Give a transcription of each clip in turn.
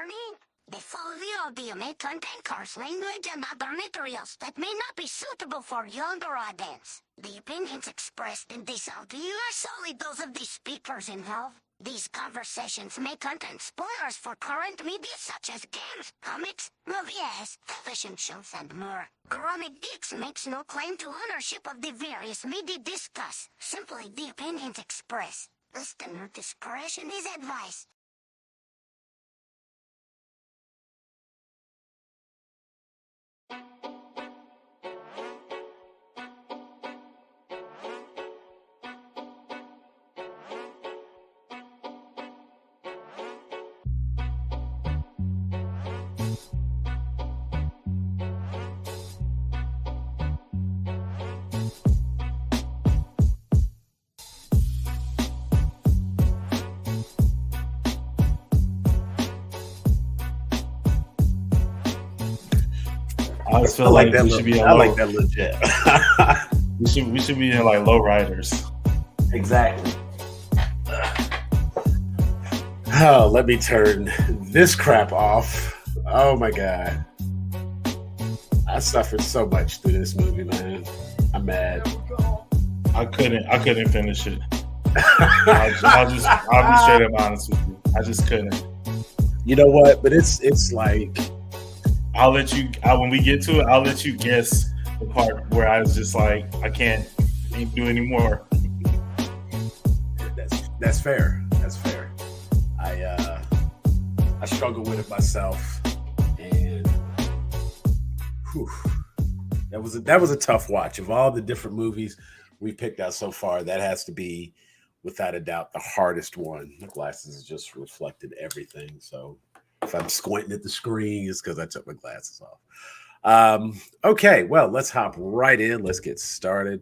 warning. The following audio may contain coarse language and other materials that may not be suitable for younger audience. The opinions expressed in this audio are solely those of the speakers involved. These conversations may contain spoilers for current media such as games, comics, movies, television shows, and more. Chronic Geeks makes no claim to ownership of the various media discussed, simply the opinions expressed. Listener discretion is advised. I always feel like that we should be I like that legit. we should be in like low riders. Exactly. Oh, let me turn this crap off. Oh my god. I suffered so much through this movie, man. I'm mad. I couldn't finish it. I'll be straight up honest with you. I just couldn't. You know what? But it's like I'll let you. When we get to it, I'll let you guess the part where I was just like, I can't do anymore. That's fair. That's fair. I struggle with it myself, and whew, that was a tough watch. Of all the different movies we picked out so far, that has to be, without a doubt, the hardest one. The glasses just reflected everything, so if I'm squinting at the screen, it's because I took my glasses off. Okay, well, let's hop right in. Let's get started.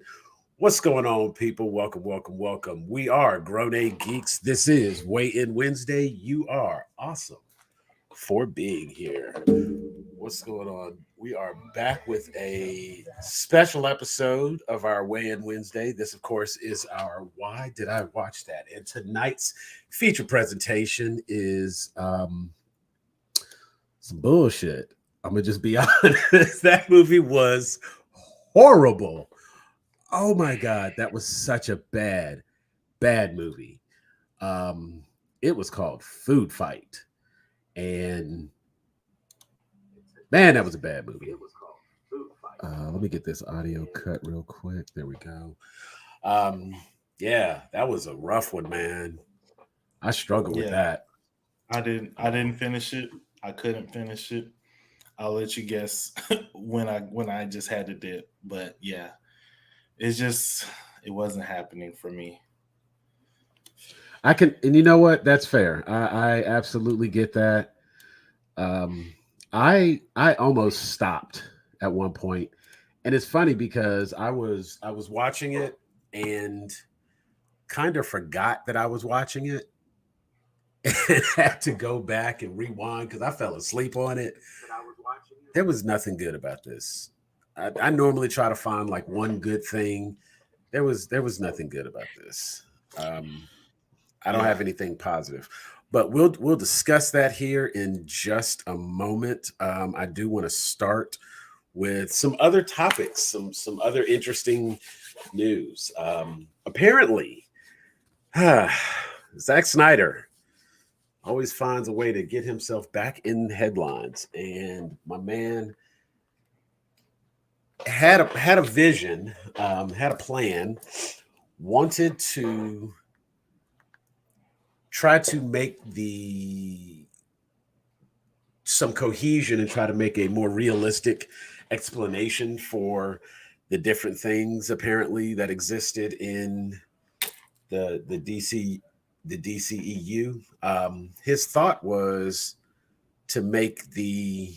What's going on, people? Welcome, welcome, welcome. We are Grown A Geeks. This is Weigh In Wednesday. You are awesome for being here. What's going on? We are back with a special episode of our Weigh In Wednesday. This, of course, is our Why Did I Watch That? And tonight's feature presentation is some bullshit. I'm gonna just be honest. That movie was horrible. Oh my god, that was such a bad movie. It was called Food Fight, and man, that was a bad movie. Let me get this audio cut real quick. There we go. Yeah, that was a rough one, man. I struggled with that. I didn't finish it. I couldn't finish it. I'll let you guess when I just had to dip. But yeah, it wasn't happening for me. And you know what? That's fair. I absolutely get that. I almost stopped at one point, and it's funny because I was watching it and kind of forgot that I was watching it. And had to go back and rewind because I fell asleep on it. There was nothing good about this. I normally try to find like one good thing. There was nothing good about this. I don't have anything positive, but we'll discuss that here in just a moment. I do want to start with some other topics, some other interesting news. Apparently, Zack Snyder always finds a way to get himself back in headlines, and my man had a vision, had a plan, wanted to try to make some cohesion and try to make a more realistic explanation for the different things apparently that existed in the DCEU. His thought was to make the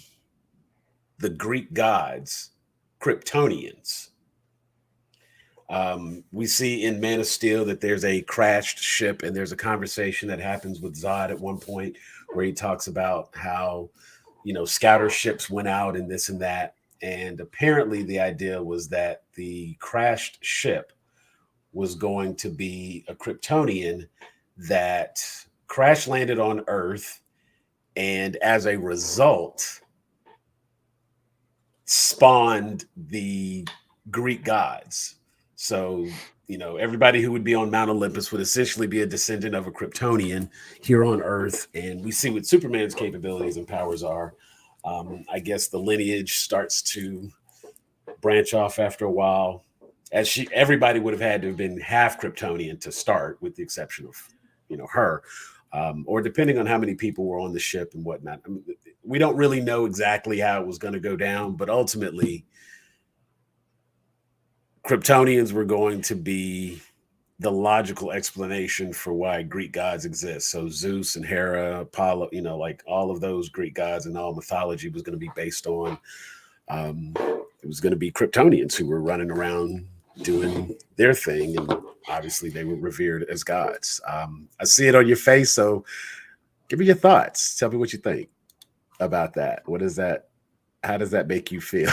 Greek gods Kryptonians. We see in Man of Steel that there's a crashed ship, and there's a conversation that happens with Zod at one point where he talks about how, scouter ships went out and this and that. And apparently the idea was that the crashed ship was going to be a Kryptonian that crash landed on Earth and as a result, spawned the Greek gods. So, everybody who would be on Mount Olympus would essentially be a descendant of a Kryptonian here on Earth. And we see what Superman's capabilities and powers are. I guess the lineage starts to branch off after a while. Everybody would have had to have been half Kryptonian to start, with the exception of, her. Or depending on how many people were on the ship and whatnot. I mean, we don't really know exactly how it was going to go down, but ultimately, Kryptonians were going to be the logical explanation for why Greek gods exist. So Zeus and Hera, Apollo, like all of those Greek gods and all mythology was going to be based on, it was going to be Kryptonians who were running around doing their thing. And obviously they were revered as gods. I see it on your face. So give me your thoughts. Tell me what you think about that. What is that? How does that make you feel?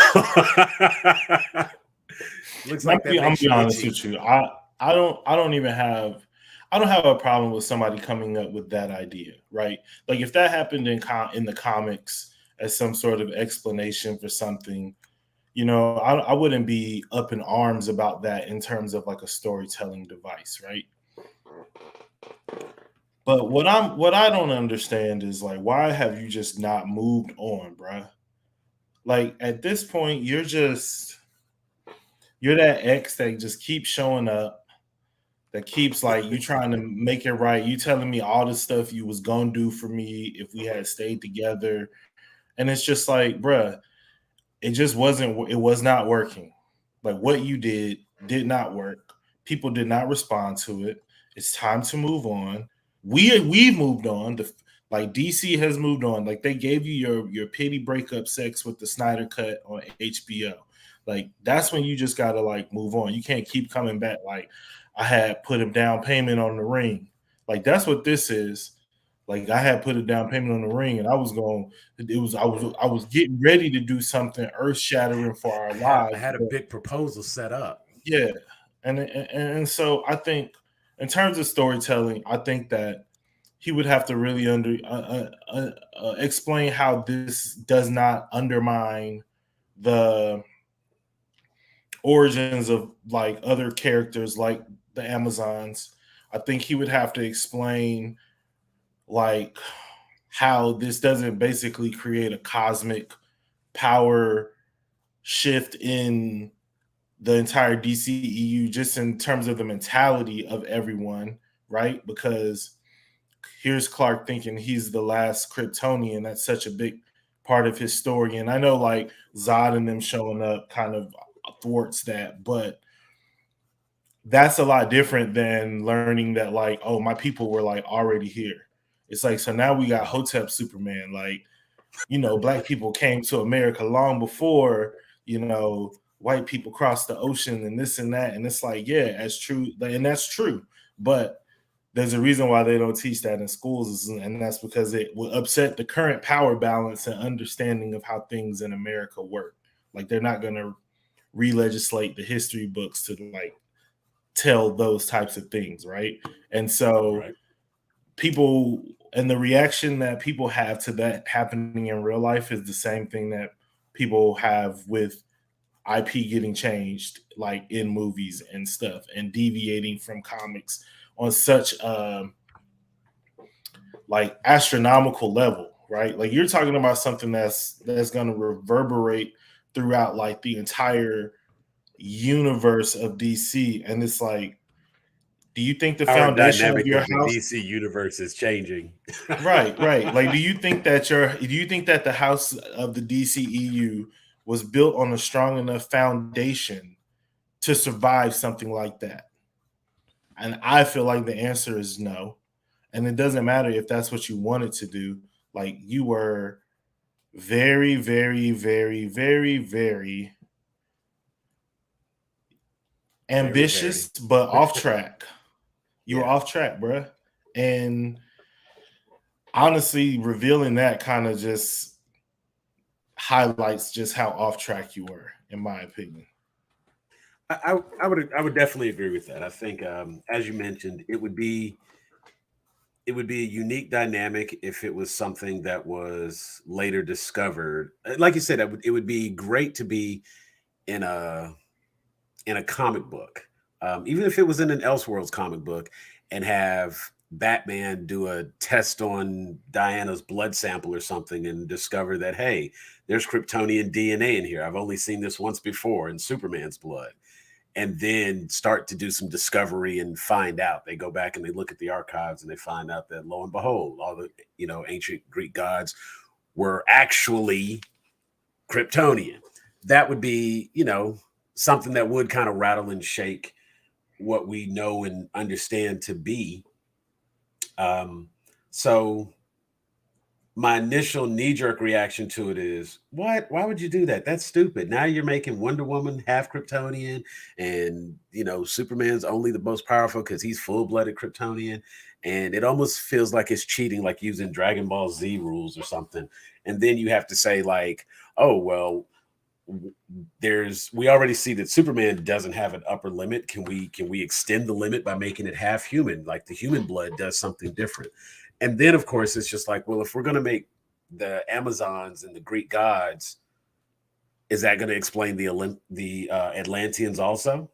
Looks like I'm gonna be honest with you. I don't have a problem with somebody coming up with that idea, right? Like if that happened in the comics as some sort of explanation for something, I wouldn't be up in arms about that in terms of like a storytelling device, right? But what I don't understand is like, why have you just not moved on, bruh? Like at this point, you're that ex that just keeps showing up, that keeps like you trying to make it right. You telling me all the stuff you was gonna do for me if we had stayed together. And it's just like, bruh, it was not working. Like what you did not work. People did not respond to it. It's time to move on. We've moved on. Like DC has moved on. Like they gave you your pity breakup sex with the Snyder Cut on HBO. Like that's when you just gotta like move on. You can't keep coming back like I had put a down payment on the ring. Like that's what this is. Like I had put a down payment on the ring, and I was getting ready to do something earth shattering for our lives. I had a big proposal set up. Yeah, and so I think in terms of storytelling, I think that he would have to really explain how this does not undermine the origins of like other characters like the Amazons. I think he would have to explain like how this doesn't basically create a cosmic power shift in the entire DCEU just in terms of the mentality of everyone, right? Because here's Clark thinking he's the last Kryptonian. That's such a big part of his story. And I know like Zod and them showing up kind of thwarts that, but that's a lot different than learning that like, oh, my people were like already here. It's like, so now we got Hotep Superman. Like, black people came to America long before, white people crossed the ocean and this and that. And it's like, yeah, that's true. And that's true. But there's a reason why they don't teach that in schools. And that's because it will upset the current power balance and understanding of how things in America work. Like they're not going to re-legislate the history books to like tell those types of things. Right. And so people and the reaction that people have to that happening in real life is the same thing that people have with IP getting changed, like in movies and stuff, and deviating from comics on such like astronomical level, right? Like you're talking about something that's going to reverberate throughout like the entire universe of DC, and it's like, do you think the foundation of your house, DC universe, is changing? Right. Like, do you think that the house of the DCEU was built on a strong enough foundation to survive something like that? And I feel like the answer is no. And it doesn't matter if that's what you wanted to do. Like you were very, very, very, very, very ambitious, but off track. You were off track, bruh. And honestly, revealing that kind of just highlights just how off track you were, in my opinion. I would definitely agree with that. I think, as you mentioned, it would be it would be a unique dynamic if it was something that was later discovered. Like you said, it would be great to be in a comic book, even if it was in an Elseworlds comic book, and have Batman do a test on Diana's blood sample or something and discover that, hey, there's Kryptonian DNA in here. I've only seen this once before in Superman's blood. And then start to do some discovery and find out. They go back and they look at the archives and they find out that, lo and behold, all the ancient Greek gods were actually Kryptonian. That would be, something that would kind of rattle and shake what we know and understand to be. So my initial knee-jerk reaction to it is, what? Why would you do that? That's stupid. Now you're making Wonder Woman half Kryptonian, and Superman's only the most powerful because he's full-blooded Kryptonian. And it almost feels like it's cheating, like using Dragon Ball Z rules or something. And then you have to say, like, oh, well, we already see that Superman doesn't have an upper limit. Can we extend the limit by making it half human? Like the human blood does something different. And then, of course, it's just like, well, if we're going to make the Amazons and the Greek gods, is that going to explain the Atlanteans also?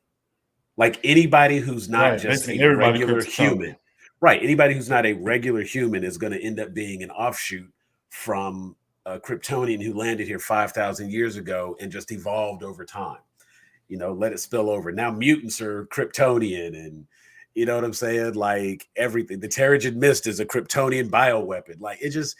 Like anybody who's not just a regular human, right? Anybody who's not a regular human is going to end up being an offshoot from a Kryptonian who landed here 5,000 years ago and just evolved over time. Let it spill over. Now mutants are Kryptonian, and you know what I'm saying? Like everything. The Terrigen Mist is a Kryptonian bioweapon. Like it just,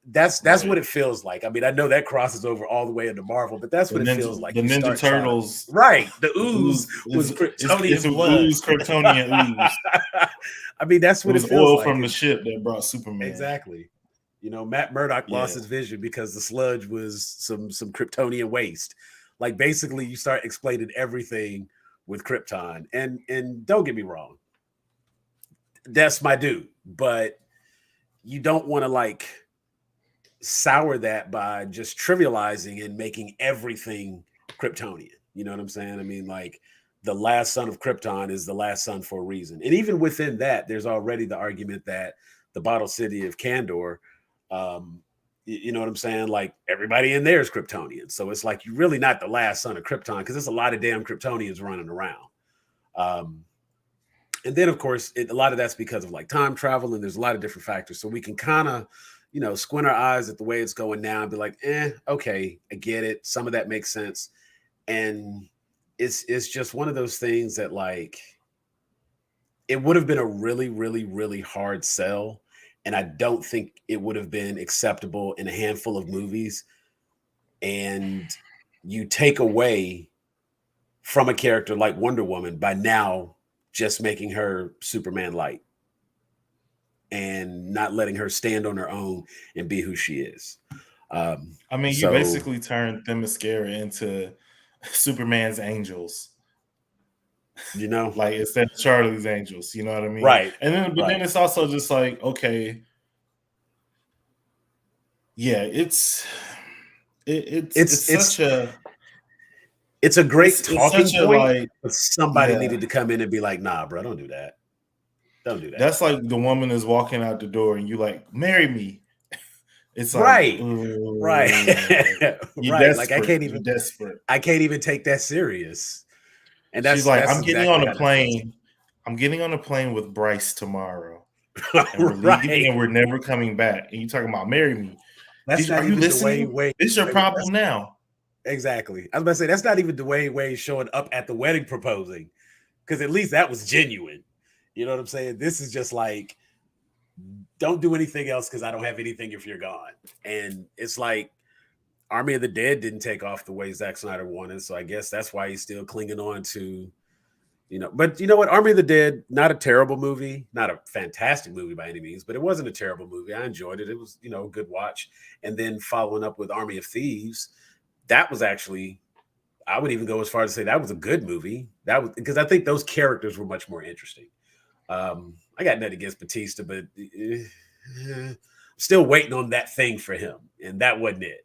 that's right. What it feels like. I mean, I know that crosses over all the way into Marvel, but that's what it feels like. The Ninja Turtles. Right. The ooze was Kryptonian it's blood. Ooze, Kryptonian ooze. I mean, that's what it feels oil like. From the ship that brought Superman. Exactly. Matt Murdock lost his vision because the sludge was some Kryptonian waste. Like basically you start explaining everything with Krypton. And don't get me wrong, that's my dude. But you don't want to like sour that by just trivializing and making everything Kryptonian. You know what I'm saying? I mean, like the last son of Krypton is the last son for a reason. And even within that, there's already the argument that the bottle city of Kandor, you know what I'm saying? Like everybody in there is Kryptonian. So it's like you're really not the last son of Krypton because there's a lot of damn Kryptonians running around. And then, of course, a lot of that's because of like time travel, and there's a lot of different factors. So we can kind of, squint our eyes at the way it's going now and be like, okay, I get it. Some of that makes sense. And it's just one of those things that like, it would have been a really, really, really hard sell. And I don't think it would have been acceptable in a handful of movies. And you take away from a character like Wonder Woman by now just making her Superman light and not letting her stand on her own and be who she is. I mean, you basically turned Themyscira into Superman's angels. Like instead of Charlie's angels, you know what I mean? Right. And then, then it's also just like, okay, yeah, it's such a great talking point, but somebody needed to come in and be like, nah, bro, don't do that. Don't do that. That's like the woman is walking out the door and you like, marry me. It's like, right. Like I can't even take that serious. And that's, she's like, that's I'm getting on a plane. I'm getting on a plane with Bryce tomorrow. And we're leaving and we're never coming back. And you talking about marry me. Are you listening? This is your problem now. Exactly. I was about to say, that's not even Dwayne Wade showing up at the wedding proposing. Because at least that was genuine. You know what I'm saying? This is just like, don't do anything else because I don't have anything if you're gone. And it's like, Army of the Dead didn't take off the way Zack Snyder wanted, so I guess that's why he's still clinging on to, But you know what? Army of the Dead, not a terrible movie, not a fantastic movie by any means, but it wasn't a terrible movie. I enjoyed it. It was, a good watch. And then following up with Army of Thieves, that was actually, I would even go as far as to say that was a good movie. That was because I think those characters were much more interesting. I got nothing against Batista, but still waiting on that thing for him, and that wasn't it.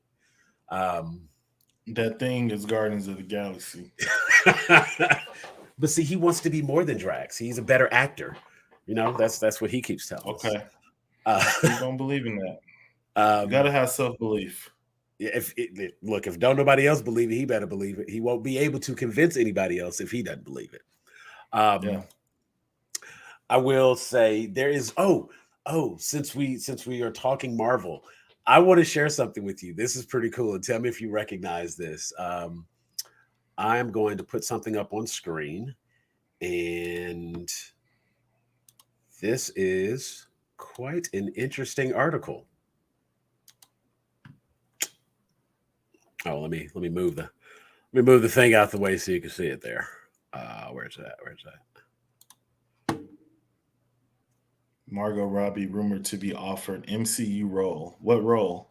That thing is Guardians of the Galaxy. But see, he wants to be more than Drax. He's a better actor. That's what he keeps telling us. Okay. Keep on believing that. You gotta have self-belief. If don't nobody else believe it, he better believe it. He won't be able to convince anybody else if he doesn't believe it. Yeah. I will say there is since we are talking Marvel, I want to share something with you. This is pretty cool, and tell me if you recognize this. I am going to put something up on screen, and this is quite an interesting article. Oh, let me move the thing out the way so you can see it there. Where's that? Margot Robbie rumored to be offered MCU role. What role?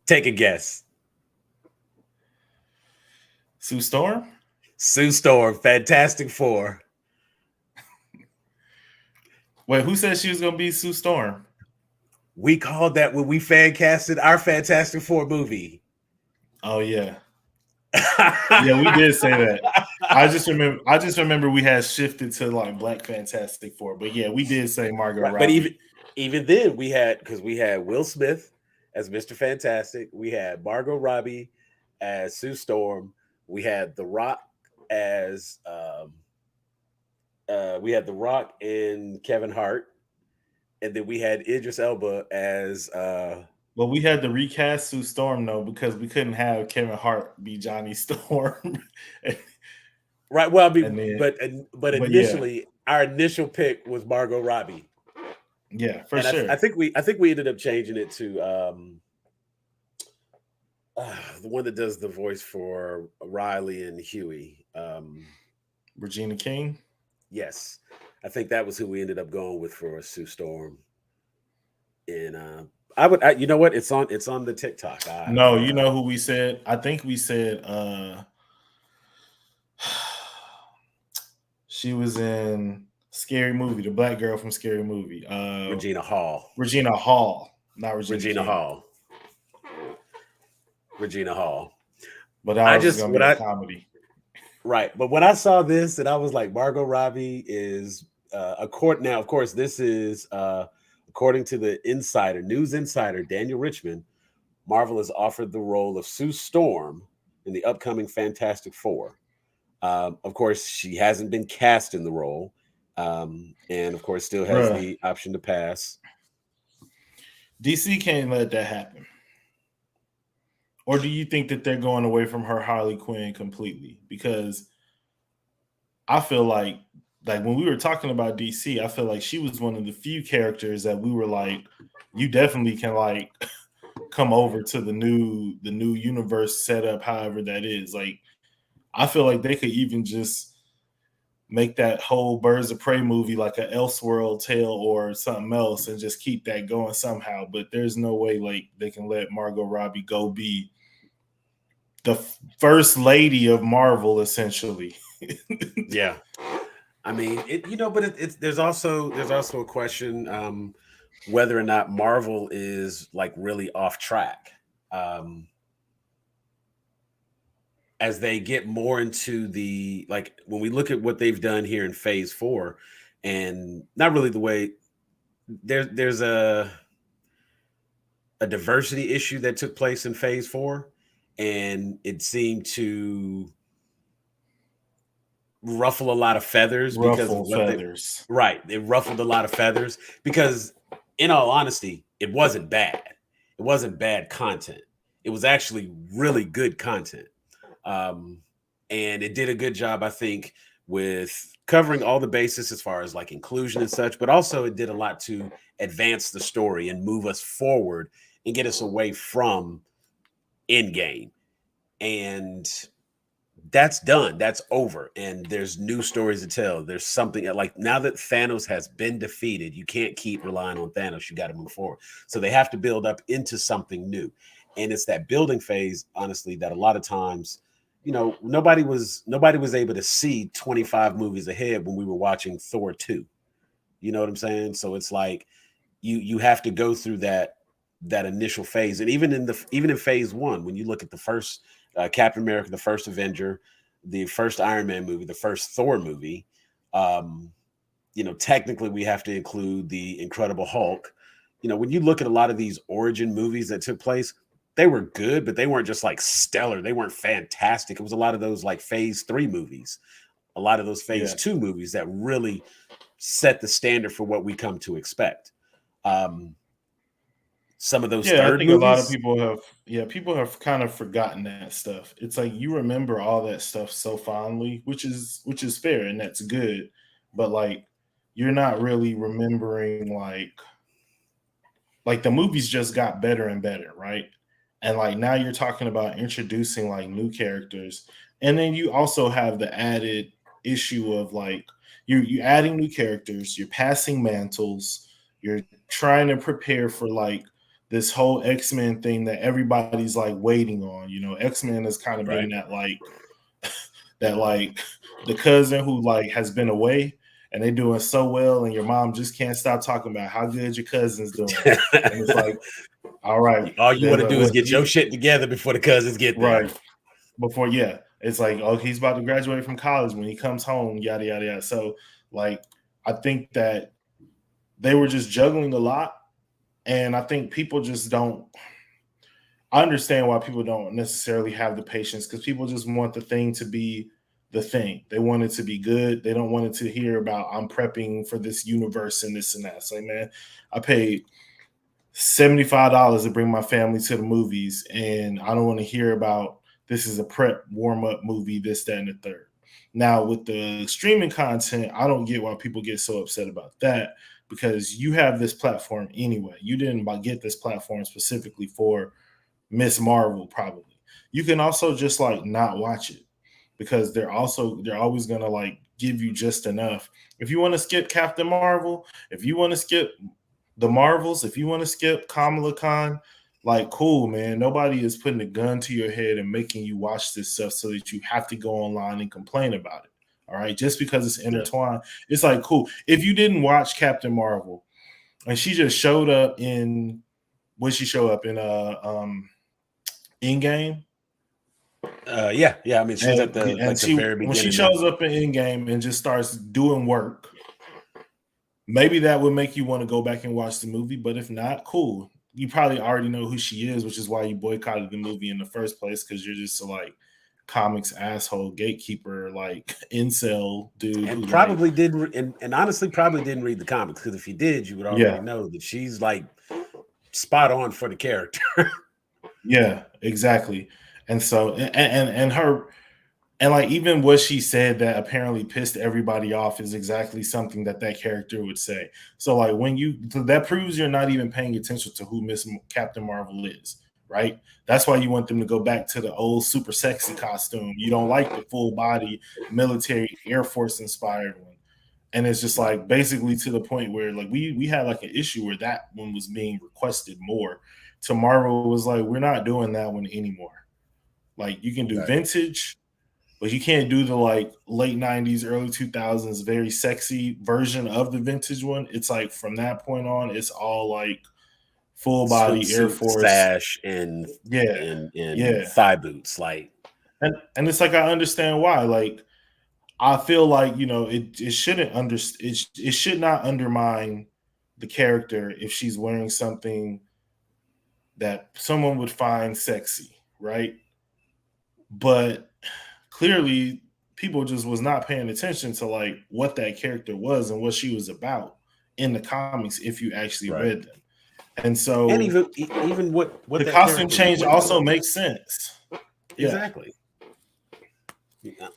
Take a guess. Sue Storm? Sue Storm, Fantastic Four. Wait, who said she was going to be Sue Storm? We called that when we fan casted our Fantastic Four movie. Oh yeah. Yeah, we did say that. I just remember we had shifted to like Black Fantastic Four, but yeah, we did say Margot Robbie. But even then we had Will Smith as Mr. Fantastic, we had Margot Robbie as Sue Storm, we had The Rock as and Kevin Hart, and then we had Idris Elba as Well, we had to recast Sue Storm though because we couldn't have Kevin Hart be Johnny Storm. Right. Well, I mean, but initially, our initial pick was Margot Robbie. Yeah, for sure. I think we ended up changing it to the one that does the voice for Riley and Huey. Regina King. Yes, I think that was who we ended up going with for Sue Storm. And you know what? It's on the TikTok. No, you know who we said? I think we said she was in Scary Movie, the black girl from Scary Movie. Regina Hall. Regina Hall, not Regina Hall. Regina Hall. But that was going to be a comedy. Right. But when I saw this, and I was like, Margot Robbie is now, of course, this is according to the News Insider, Daniel Richmond, Marvel has offered the role of Sue Storm in the upcoming Fantastic Four. Of course, she hasn't been cast in the role, and of course, still has the option to pass. DC can't let that happen. Or do you think that they're going away from her Harley Quinn completely? Because I feel like when we were talking about DC, I feel like she was one of the few characters that we were like, you definitely can like come over to the new universe setup, however that is. Like, I feel like they could even just make that whole Birds of Prey movie like an Elseworld tale or something else and just keep that going somehow. But there's no way like they can let Margot Robbie go be the first lady of Marvel, essentially. Yeah. I mean, there's also a question whether or not Marvel is like really off track. As they get more into the, like, when we look at what they've done here in Phase 4, and not really the way there's a diversity issue that took place in Phase 4, and it seemed to ruffle a lot of feathers It ruffled a lot of feathers because, in all honesty, it wasn't bad. It wasn't bad content. It was actually really good content. And it did a good job, I think, with covering all the bases as far as like inclusion and such, but also it did a lot to advance the story and move us forward and get us away from Endgame. And that's done. That's over. And there's new stories to tell. There's something like, now that Thanos has been defeated, you can't keep relying on Thanos. You got to move forward. So they have to build up into something new. And it's that building phase, honestly, that a lot of times, nobody was able to see 25 movies ahead when we were watching Thor 2. You know what I'm saying? So it's like you have to go through that initial phase. And even in Phase 1, when you look at the first Captain America, the first Avenger, the first Iron Man movie, the first Thor movie, technically we have to include the Incredible Hulk. When you look at a lot of these origin movies that took place, they were good, but they weren't just like stellar. They weren't fantastic. It was a lot of those like phase 3 movies, a lot of those phase 2 movies that really set the standard for what we come to expect. Some of those third I think movies, a lot of people have kind of forgotten that stuff. It's like you remember all that stuff so fondly, which is fair and that's good, but like you're not really remembering like the movies just got better and better, right? And like now you're talking about introducing like new characters, and then you also have the added issue of like you adding new characters, you're passing mantles, you're trying to prepare for like this whole X-Men thing that everybody's like waiting on. X-Men has kind of been that like the cousin who like has been away and they're doing so well, and your mom just can't stop talking about how good your cousin's doing. And it's like, all right, all you want to do is get your shit together before the cousins get there. Right. Before, it's like, oh, he's about to graduate from college. When he comes home, yada yada yada. So like I think that they were just juggling a lot. And I think people just don't. I understand why people don't necessarily have the patience, because people just want the thing to be the thing. They want it to be good. They don't want it to hear about I'm prepping for this universe and this and that. So, man, I paid $75 to bring my family to the movies, and I don't want to hear about this is a prep warm-up movie, this, that, and the third. Now, with the streaming content, I don't get why people get so upset about that, because you have this platform anyway. You didn't get this platform specifically for Miss Marvel, probably. You can also just like not watch it, because they're always going to like give you just enough. If you want to skip Captain Marvel, if you want to skip the Marvels, if you want to skip Kamala Khan, like, cool, man. Nobody is putting a gun to your head and making you watch this stuff so that you have to go online and complain about it. All right, just because it's intertwined, it's like, cool. If you didn't watch Captain Marvel and she just showed up in, when she show up in Endgame? Yeah. I mean, she's at the very beginning. When she shows up in Endgame and just starts doing work, maybe that would make you want to go back and watch the movie. But if not, cool. You probably already know who she is, which is why you boycotted the movie in the first place, because you're just like comics asshole gatekeeper, like incel dude, and probably didn't, and honestly probably didn't read the comics, because if you did, you would already know that she's like spot on for the character. Yeah, exactly. And so and her, and like even what she said that apparently pissed everybody off is exactly something that character would say. So like that proves you're not even paying attention to who Miss Captain Marvel is. Right? That's why you want them to go back to the old super sexy costume. You don't like the full body military Air Force inspired one. And it's just like basically to the point where like we had like an issue where that one was being requested more. To Marvel was like, we're not doing that one anymore. Like you can do vintage, but you can't do the like late 90s, early 2000s, very sexy version of the vintage one. It's like from that point on, it's all like full body Air Force sash and thigh boots, like, and it's like I understand why. Like I feel like it should not undermine the character if she's wearing something that someone would find sexy, right? But clearly, people just was not paying attention to like what that character was and what she was about in the comics if you actually read them. And so, and even what the costume change also makes sense. Exactly.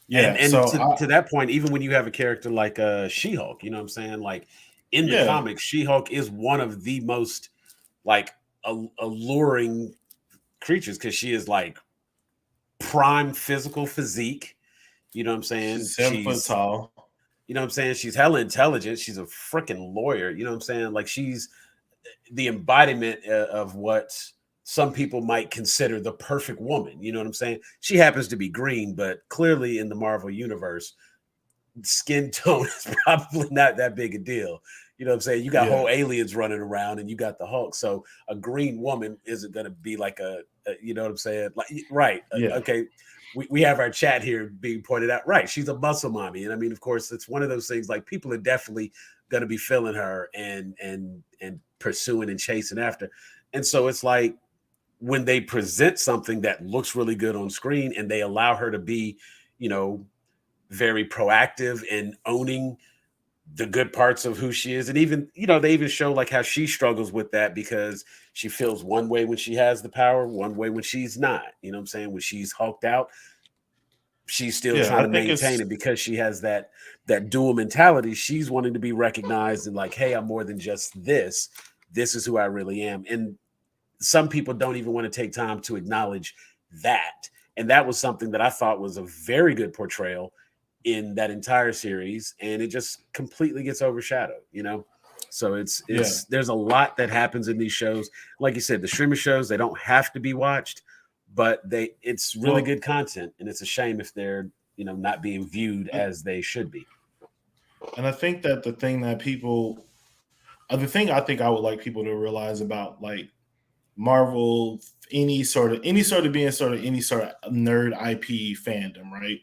Yeah. And so to that point, even when you have a character like She-Hulk, you know what I'm saying? Like in the comics, She-Hulk is one of the most like alluring creatures, because she is like prime physical physique. You know what I'm saying? She's 7 foot tall. You know what I'm saying? She's hella intelligent. She's a freaking lawyer. You know what I'm saying? Like she's the embodiment of what some people might consider the perfect woman. You know what I'm saying? She happens to be green, but clearly in the Marvel universe, skin tone is probably not that big a deal. You know what I'm saying? You got whole aliens running around and you got the Hulk. So a green woman isn't going to be like a You know what I'm saying? Like, right. Yeah. Okay. We have our chat here being pointed out. Right. She's a muscle mommy. And I mean, of course, it's one of those things like people are definitely going to be feeling her and pursuing and chasing after. And so it's like when they present something that looks really good on screen and they allow her to be, you know, very proactive in owning the good parts of who she is. And even, you know, they even show like how she struggles with that because she feels one way when she has the power, one way when she's not. You know what I'm saying? When she's hulked out, she's still Yeah, trying I to think it's maintain it because she has that dual mentality. She's wanting to be recognized and like, hey, I'm more than just this. This is who I really am. And some people don't even want to take time to acknowledge that. And that was something that I thought was a very good portrayal in that entire series, and it just completely gets overshadowed, you know. So it's there's a lot that happens in these shows. Like you said, the streaming shows, they don't have to be watched, but it's really good content, and it's a shame if they're, you know, not being viewed as they should be. And I think that the thing I think I would like people to realize about like Marvel, any sort of any sort of nerd IP fandom, right?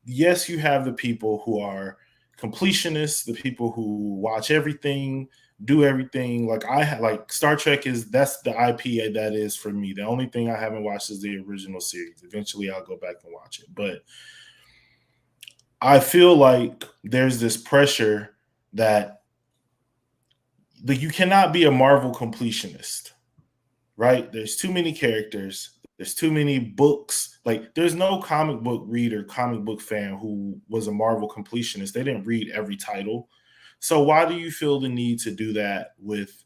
Yes, you have the people who are completionists, the people who watch everything, do everything. Like like Star Trek that's the IP that is for me. The only thing I haven't watched is the original series. Eventually I'll go back and watch it. But I feel like there's this pressure that like you cannot be a Marvel completionist, right? There's too many characters. There's too many books. Like, there's no comic book reader, comic book fan who was a Marvel completionist. They didn't read every title. So why do you feel the need to do that with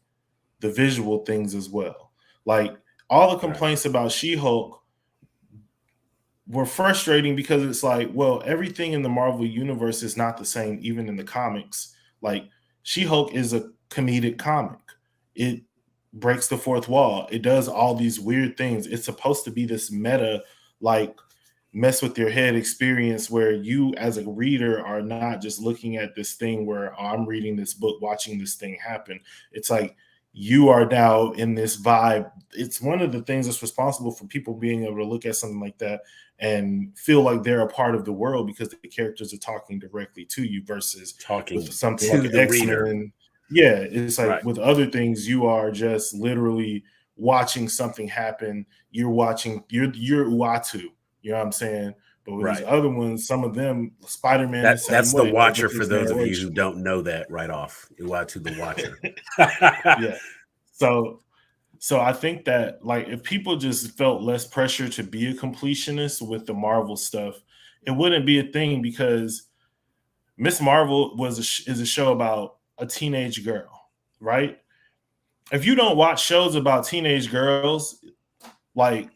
the visual things as well? Like, all the complaints about She-Hulk were frustrating because it's like, well, everything in the Marvel universe is not the same, even in the comics. Like, She-Hulk is a comedic comic. It breaks the fourth wall. It does all these weird things. It's supposed to be this meta, like, mess with your head experience where you as a reader are not just looking at this thing where, oh, I'm reading this book, watching this thing happen. It's like you are now in this vibe. It's one of the things that's responsible for people being able to look at something like that and feel like they're a part of the world because the characters are talking directly to you versus talking with something to like the X-Men. reader. Yeah, it's like with other things, you are just literally watching something happen. You're watching, you're Uatu. You know what I'm saying? But with these other ones, some of them, Spider-Man, that's the Watcher for those of you narration. who don't know that right off. Uatu the Watcher. Yeah. So I think that like if people just felt less pressure to be a completionist with the Marvel stuff, it wouldn't be a thing because Miss Marvel is a show about a teenage girl, right? If you don't watch shows about teenage girls, like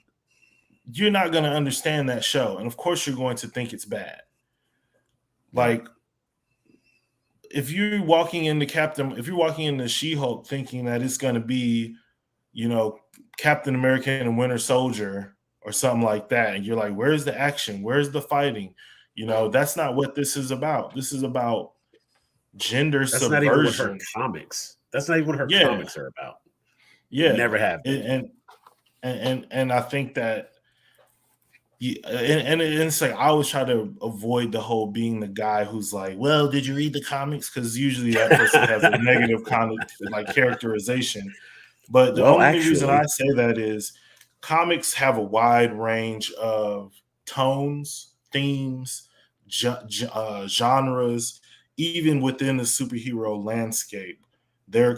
you're not going to understand that show, and of course you're going to think it's bad. Like if you're walking into She-Hulk thinking that it's going to be, you know, Captain America and Winter Soldier or something like that, and you're like, where's the action? Where's the fighting? You know, that's not what this is about. This is about gender subversion. Not even what her comics. That's not even what her comics are about. Yeah, never have been. And I think that, and it's like I always try to avoid the whole being the guy who's like, well, did you read the comics? Because usually that person has a negative kind of like characterization. But the only reason I say that is comics have a wide range of tones, themes, genres, even within the superhero landscape. There are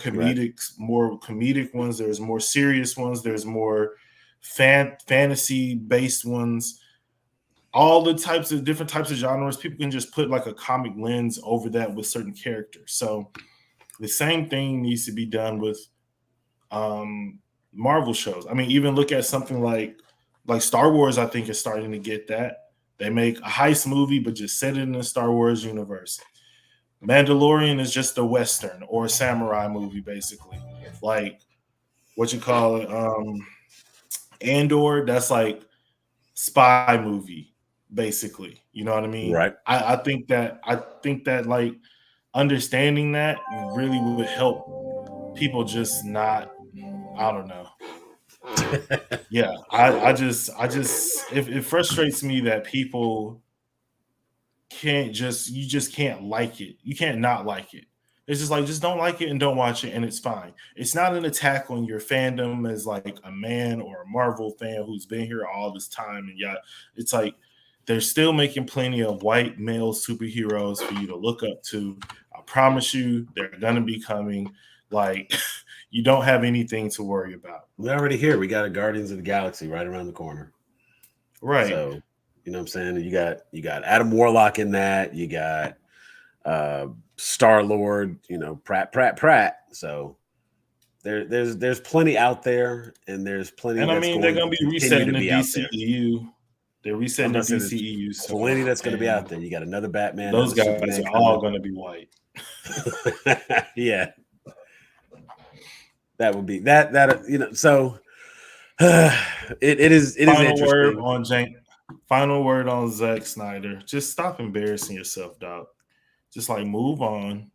more comedic ones. There's more serious ones. There's more fantasy-based ones. All the different types of genres, people can just put like a comic lens over that with certain characters. So the same thing needs to be done with Marvel shows. I mean, even look at something like Star Wars. I think is starting to get that. They make a heist movie, but just set it in the Star Wars universe. Mandalorian is just a Western or a samurai movie, basically. Like, what you call it? Andor, that's like spy movie, basically. You know what I mean? Right. I think that like understanding that really would help people just not, I don't know. Yeah, I just it frustrates me that people you just can't like it. You can't not like it. It's just like just don't like it and don't watch it and it's fine. It's not an attack on your fandom as like a man or a Marvel fan who's been here all this time and yeah, it's like they're still making plenty of white male superheroes for you to look up to. I promise you they're gonna be coming. Like you don't have anything to worry about. We're already here. We got a Guardians of the Galaxy right around the corner. Right. So, you know what I'm saying? You got Adam Warlock in that. You got Star-Lord, Pratt. So there's plenty out there, and there's plenty. And I mean, they're going to be resetting the DCEU. They're resetting the DCEU. So plenty that's going to be out there. You got another Batman. Those guys are all going to be white. Yeah, that would be that. So it is interesting. Final word on Zack Snyder. Just stop embarrassing yourself, dog. Just like move on.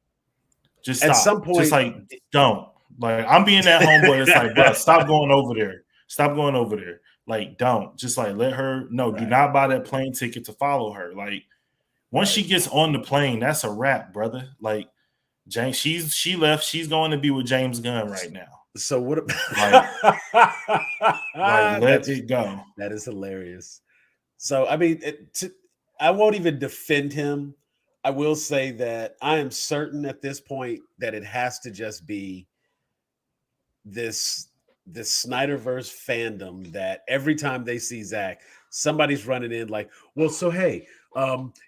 Just stop. At some point, just like don't. Like I'm being that homeboy. It's like, bro, stop going over there. Stop going over there. Like, don't. Just like let her know. Right. Do not buy that plane ticket to follow her. Like, once she gets on the plane, that's a wrap, brother. Like, James, she left. She's going to be with James Gunn right now. So what? Like let it go. That is hilarious. So I mean, I won't even defend him. I will say that I am certain at this point that it has to just be this Snyderverse fandom that every time they see Zach, somebody's running in like, well, so hey,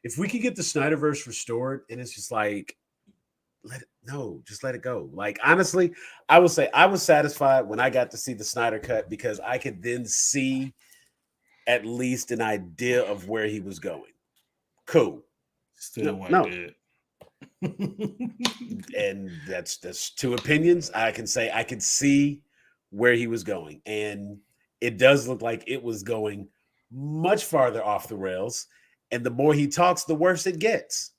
if we could get the Snyderverse restored, and it's just like, just let it go. Like honestly, I would say I was satisfied when I got to see the Snyder cut because I could then see at least an idea of where he was going. Cool. Still no. Did. And that's two opinions. I can say I could see where he was going, and it does look like it was going much farther off the rails. And the more he talks, the worse it gets.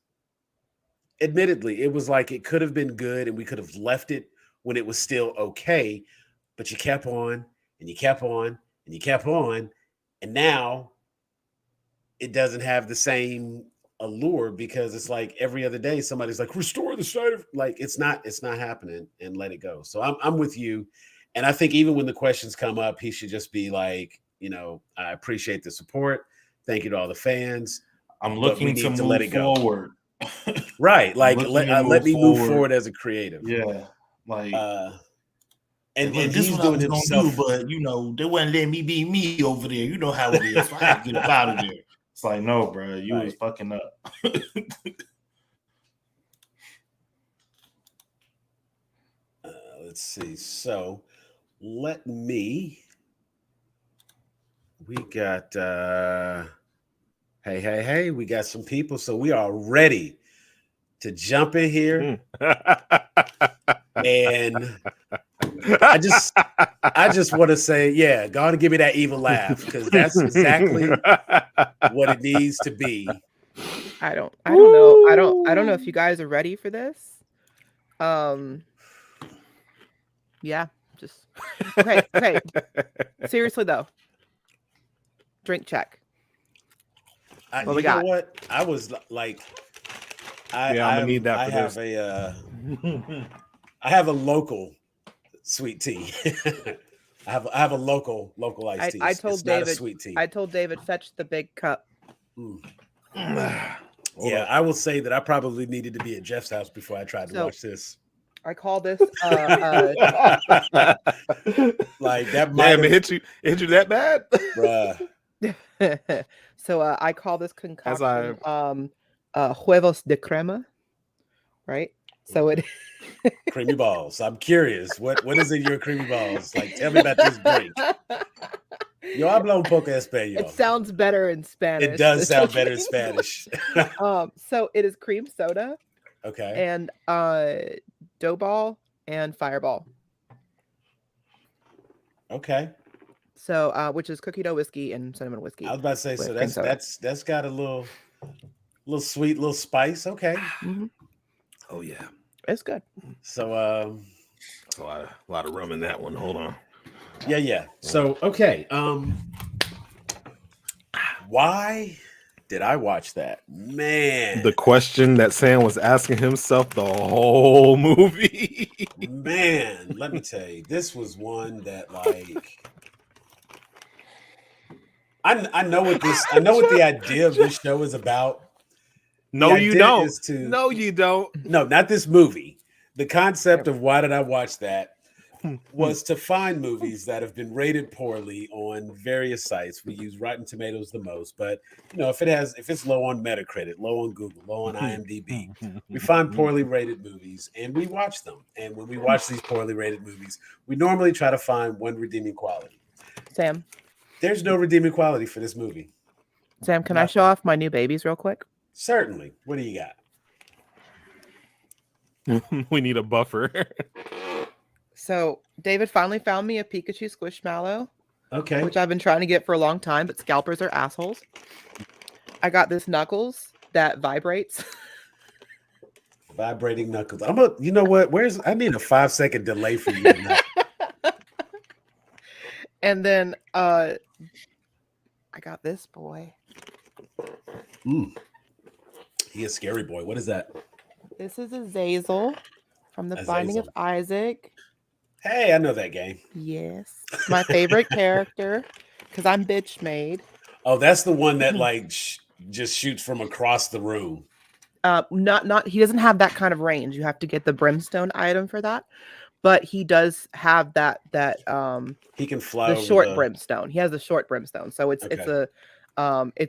Admittedly, it was like it could have been good, and we could have left it when it was still okay. But you kept on, and you kept on, and you kept on. And now it doesn't have the same allure because it's like every other day somebody's like, restore the Snyder. Like it's not happening, and let it go. So I'm with you. And I think even when the questions come up, he should just be like, I appreciate the support. Thank you to all the fans. I'm looking to let it forward. Right. Like let me move forward as a creative. Yeah. Like and he's doing himself, but they wouldn't let me be me over there. You know how it is. So I had to get up out of there. It's like, no, bro, you was fucking up. Let's see. So we got hey, we got some people. So we are ready to jump in here. And I just want to say, yeah, go on and give me that evil laugh because that's exactly what it needs to be. I don't know. I don't know if you guys are ready for this. Yeah, just okay. Seriously though, drink check. What we got? Know what? I was like, I'm gonna need that. I have a local sweet tea. I have a local iced tea. I told David, sweet tea. I told David, fetch the big cup. Yeah, I will say that I probably needed to be at Jeff's house before I tried to watch this. I call this like that. Damn, it hit you that bad, bruh. So I call this concoction huevos de crema, right? So it creamy balls. I'm curious. What is in your creamy balls? Like, tell me about this drink. Yo hablo un poco español. It sounds better in Spanish. It does sound better in Spanish. So it is cream soda. Okay. And dough ball and fireball. Okay. So which is cookie dough whiskey and cinnamon whiskey. I was about to say, so that's got a little sweet, little spice. Okay. Mm-hmm. Oh yeah. It's good. So a lot of rum in that one. Hold on. Yeah. So okay. Why did I watch that? Man. The question that Sam was asking himself the whole movie. Man, let me tell you, this was one that like I know what the idea of this show is about. No, you don't. Is to, no, you don't. No, not this movie. The concept of why did I watch that was to find movies that have been rated poorly on various sites. We use Rotten Tomatoes the most, but if it's low on Metacritic, low on Google, low on IMDb, we find poorly rated movies and we watch them. And when we watch these poorly rated movies, we normally try to find one redeeming quality. Sam, there's no redeeming quality for this movie. Sam, can I show off my new babies real quick? Certainly. What do you got? We need a buffer. So David finally found me a Pikachu Squishmallow. Okay. Which I've been trying to get for a long time, but scalpers are assholes. I got this Knuckles that vibrates. Vibrating Knuckles. You know what? I need a 5-second delay for you tonight. And then I got this boy. He a scary boy. What is that? This is a Zazel from the Binding of Isaac. Hey, I know that game. Yes. My favorite character because I'm bitch made. Oh, that's the one that like just shoots from across the room. Not he doesn't have that kind of range. You have to get the brimstone item for that. But he does have that he can fly the short brimstone. He has the short brimstone. So it's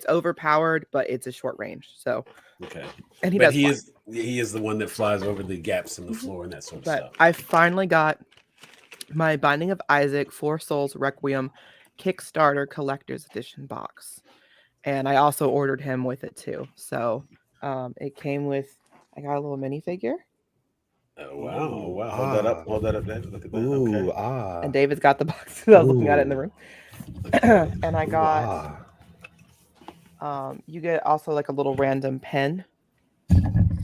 overpowered, but it's a short range. So and he is the one that flies over the gaps in the floor and that sort of stuff. I finally got my Binding of Isaac 4 Souls Requiem Kickstarter Collector's Edition box. And I also ordered him with it too. So it came with, I got a little minifigure. Oh, wow. Hold that up. Look at that. Ooh, And David's got the box. I was looking at it in the room. And I got, you get also like a little random pen.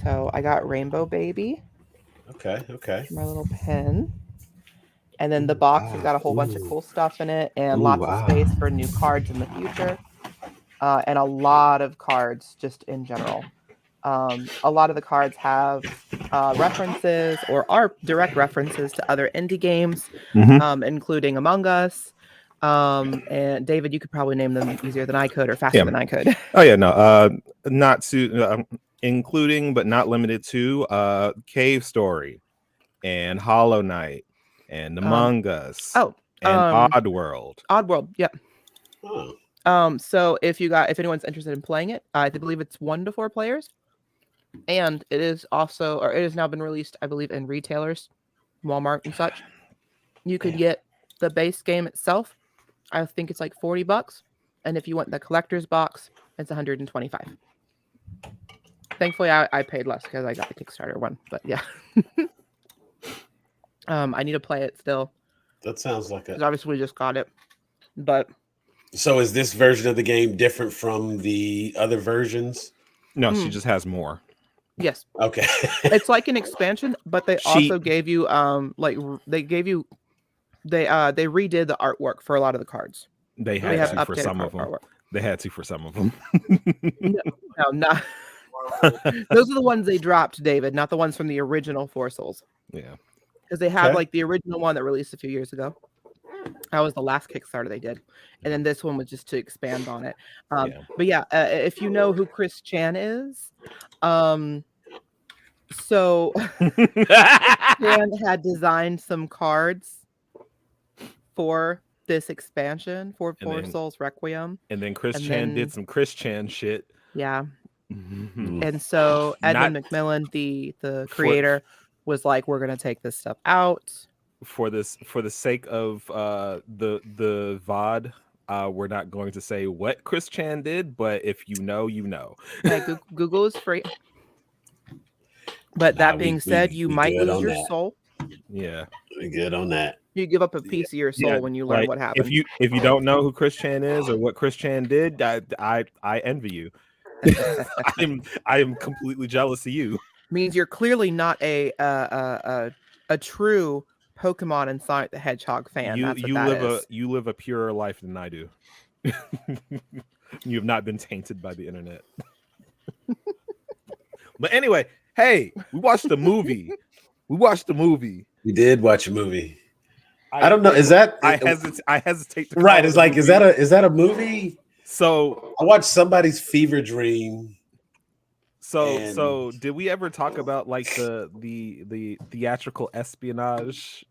So I got Rainbow Baby. Okay. My little pen. And then the box has got a whole bunch of cool stuff in it and lots of space for new cards in the future. And a lot of cards just in general. A lot of the cards have references or are direct references to other indie games, including Among Us. And David, you could probably name them easier than I could or faster than I could. Oh, yeah, no. Not to, including but not limited to Cave Story and Hollow Knight. And Among Us. And Oddworld. Oddworld, yep. So if anyone's interested in playing it, I believe it's 1 to 4 players. And it is also, or it has now been released, I believe, in retailers, Walmart and such. You could get the base game itself. I think it's like $40. And if you want the collector's box, it's $125. Thankfully, I paid less because I got the Kickstarter one. But yeah. I need to play it still. That sounds like it. Obviously, we just got it. But so is this version of the game different from the other versions? No, she just has more. Yes. Okay. It's like an expansion, but they also gave you they redid the artwork for a lot of the cards. They had to for some of them. Artwork. They had to for some of them. No, not. Those are the ones they dropped, David, not the ones from the original 4 Souls. Yeah. Because they have like the original one that released a few years ago. That was the last Kickstarter they did. And then this one was just to expand on it. But yeah, if you know who Chris Chan is, so Chan had designed some cards for this expansion for 4 Souls Requiem. And then Chris Chan did some Chris Chan shit. Yeah. And so Edmund McMillan, the creator, was like, we're gonna take this stuff out for the sake of the VOD. We're not going to say what Chris Chan did, but if you know, you know. Google is free. But that being said, you might lose your soul. Yeah, we're good on that. You give up a piece of your soul when you learn what happened. If you don't know who Chris Chan is or what Chris Chan did, I envy you. I am completely jealous of you. Means you're clearly not a true Pokemon and Sonic the Hedgehog fan. You That's what you that live is. you live a purer life than I do. You have not been tainted by the internet. But anyway, hey, we watched the movie. We did watch a movie. I don't know. Is that I hesitate to call right? it It's a like, movie. is that a movie? So I watched somebody's fever dream. So did we ever talk about like the theatrical espionage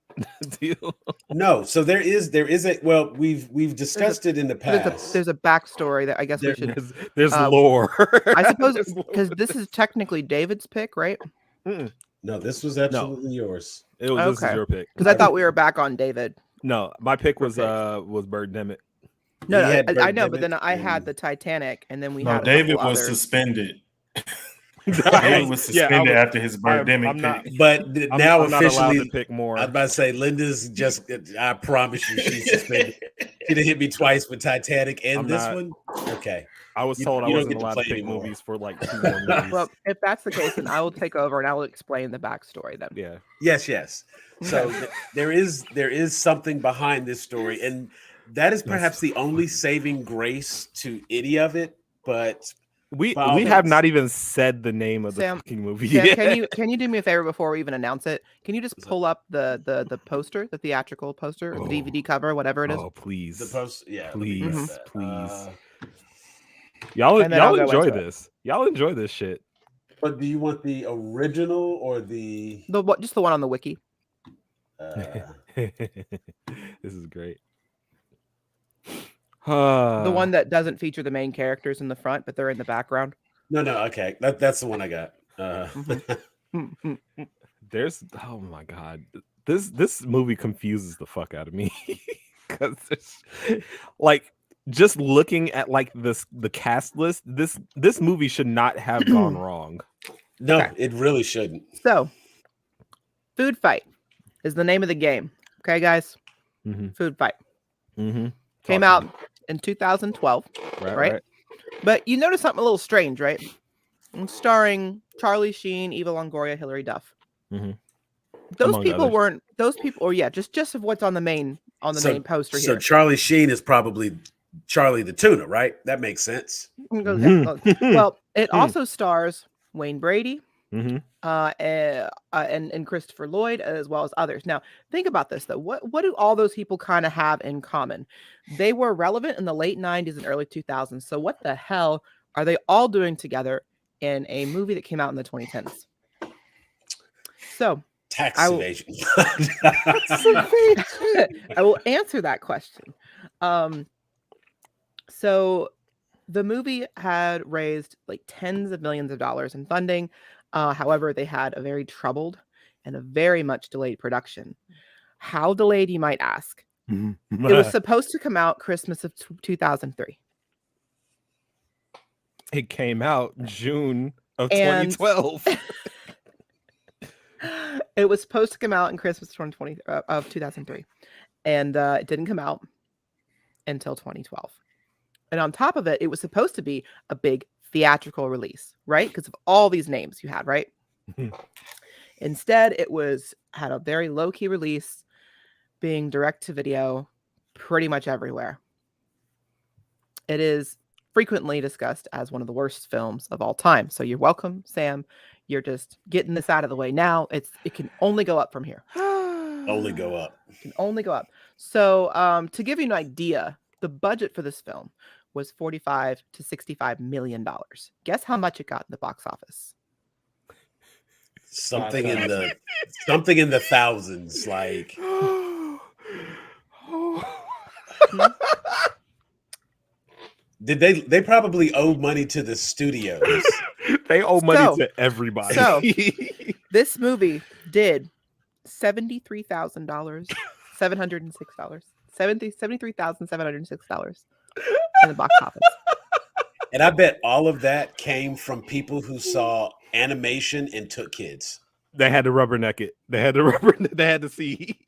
deal? No. So there is a well, we've discussed it in the past. There's a backstory that I guess we should. There's lore. I suppose because this is technically David's pick, right? No, this was absolutely yours. This is your pick. Because I thought we were back on David. No, my pick was Birdemic. No, I know, but then I had the Titanic, and then we had David was others. suspended. David was suspended after his Birdemic pick. But now I'm not officially, allowed to pick more. I was about to say, Linda's just. I promise you, she's suspended. She'd have hit me twice with Titanic and one. Okay. I was told I wasn't allowed to pick anymore. movies for like 2 more movies. Well, if that's the case, then I will take over and I will explain the backstory then. Yeah. Yes. So there is something behind this story, and that is perhaps the only saving grace to any of it. But we have not even said the name of the fucking movie yet. Can you do me a favor before we even announce it? Can you just pull up the poster, the theatrical poster, or the DVD cover, whatever it is? Oh, please. The post, yeah. Please. Y'all enjoy this. Y'all enjoy this shit. But do you want the original or the just the one on the wiki? This is great. The one that doesn't feature the main characters in the front, but they're in the background. No, okay. That's the one I got. There's oh my god. This movie confuses the fuck out of me. Because like just looking at like the cast list, this movie should not have gone wrong. No, it really shouldn't. So, Food Fight is the name of the game. Okay, guys? Food Fight. Came out in 2012, right? But you notice something a little strange, right? It's starring Charlie Sheen, Eva Longoria, Hilary Duff. Those people weren't. Those people, or just of what's on the main main poster here. So Charlie Sheen is probably Charlie the Tuna, right? That makes sense. Well, it also stars Wayne Brady, and Christopher Lloyd, as well as others. Now, think about this though. What do all those people kind of have in common? They were relevant in the late 90s and early 2000s. So what the hell are they all doing together in a movie that came out in the 2010s? So tax evasion. I will answer that question. So the movie had raised like tens of millions of dollars in funding. However, they had a very troubled and a very much delayed production. How delayed, you might ask? It was supposed to come out Christmas of 2003. It came out June of 2012. It was supposed to come out in Christmas of 2003. And it didn't come out until 2012. And on top of it, it was supposed to be a big theatrical release, right? Because of all these names you had, right? Instead, it had a very low-key release, being direct to video pretty much everywhere. It is frequently discussed as one of the worst films of all time. So you're welcome, Sam. You're just getting this out of the way now. It can only go up from here. Only go up. It can only go up. So to give you an idea, the budget for this film was $45 to $65 million. Guess how much it got in the box office? Something in the thousands, like. Did they probably owe money to the studios? They owe money to everybody. So this movie did $73,706. $73,706 in the box office. And I bet all of that came from people who saw animation and took kids. They had to rubberneck it. They had to see.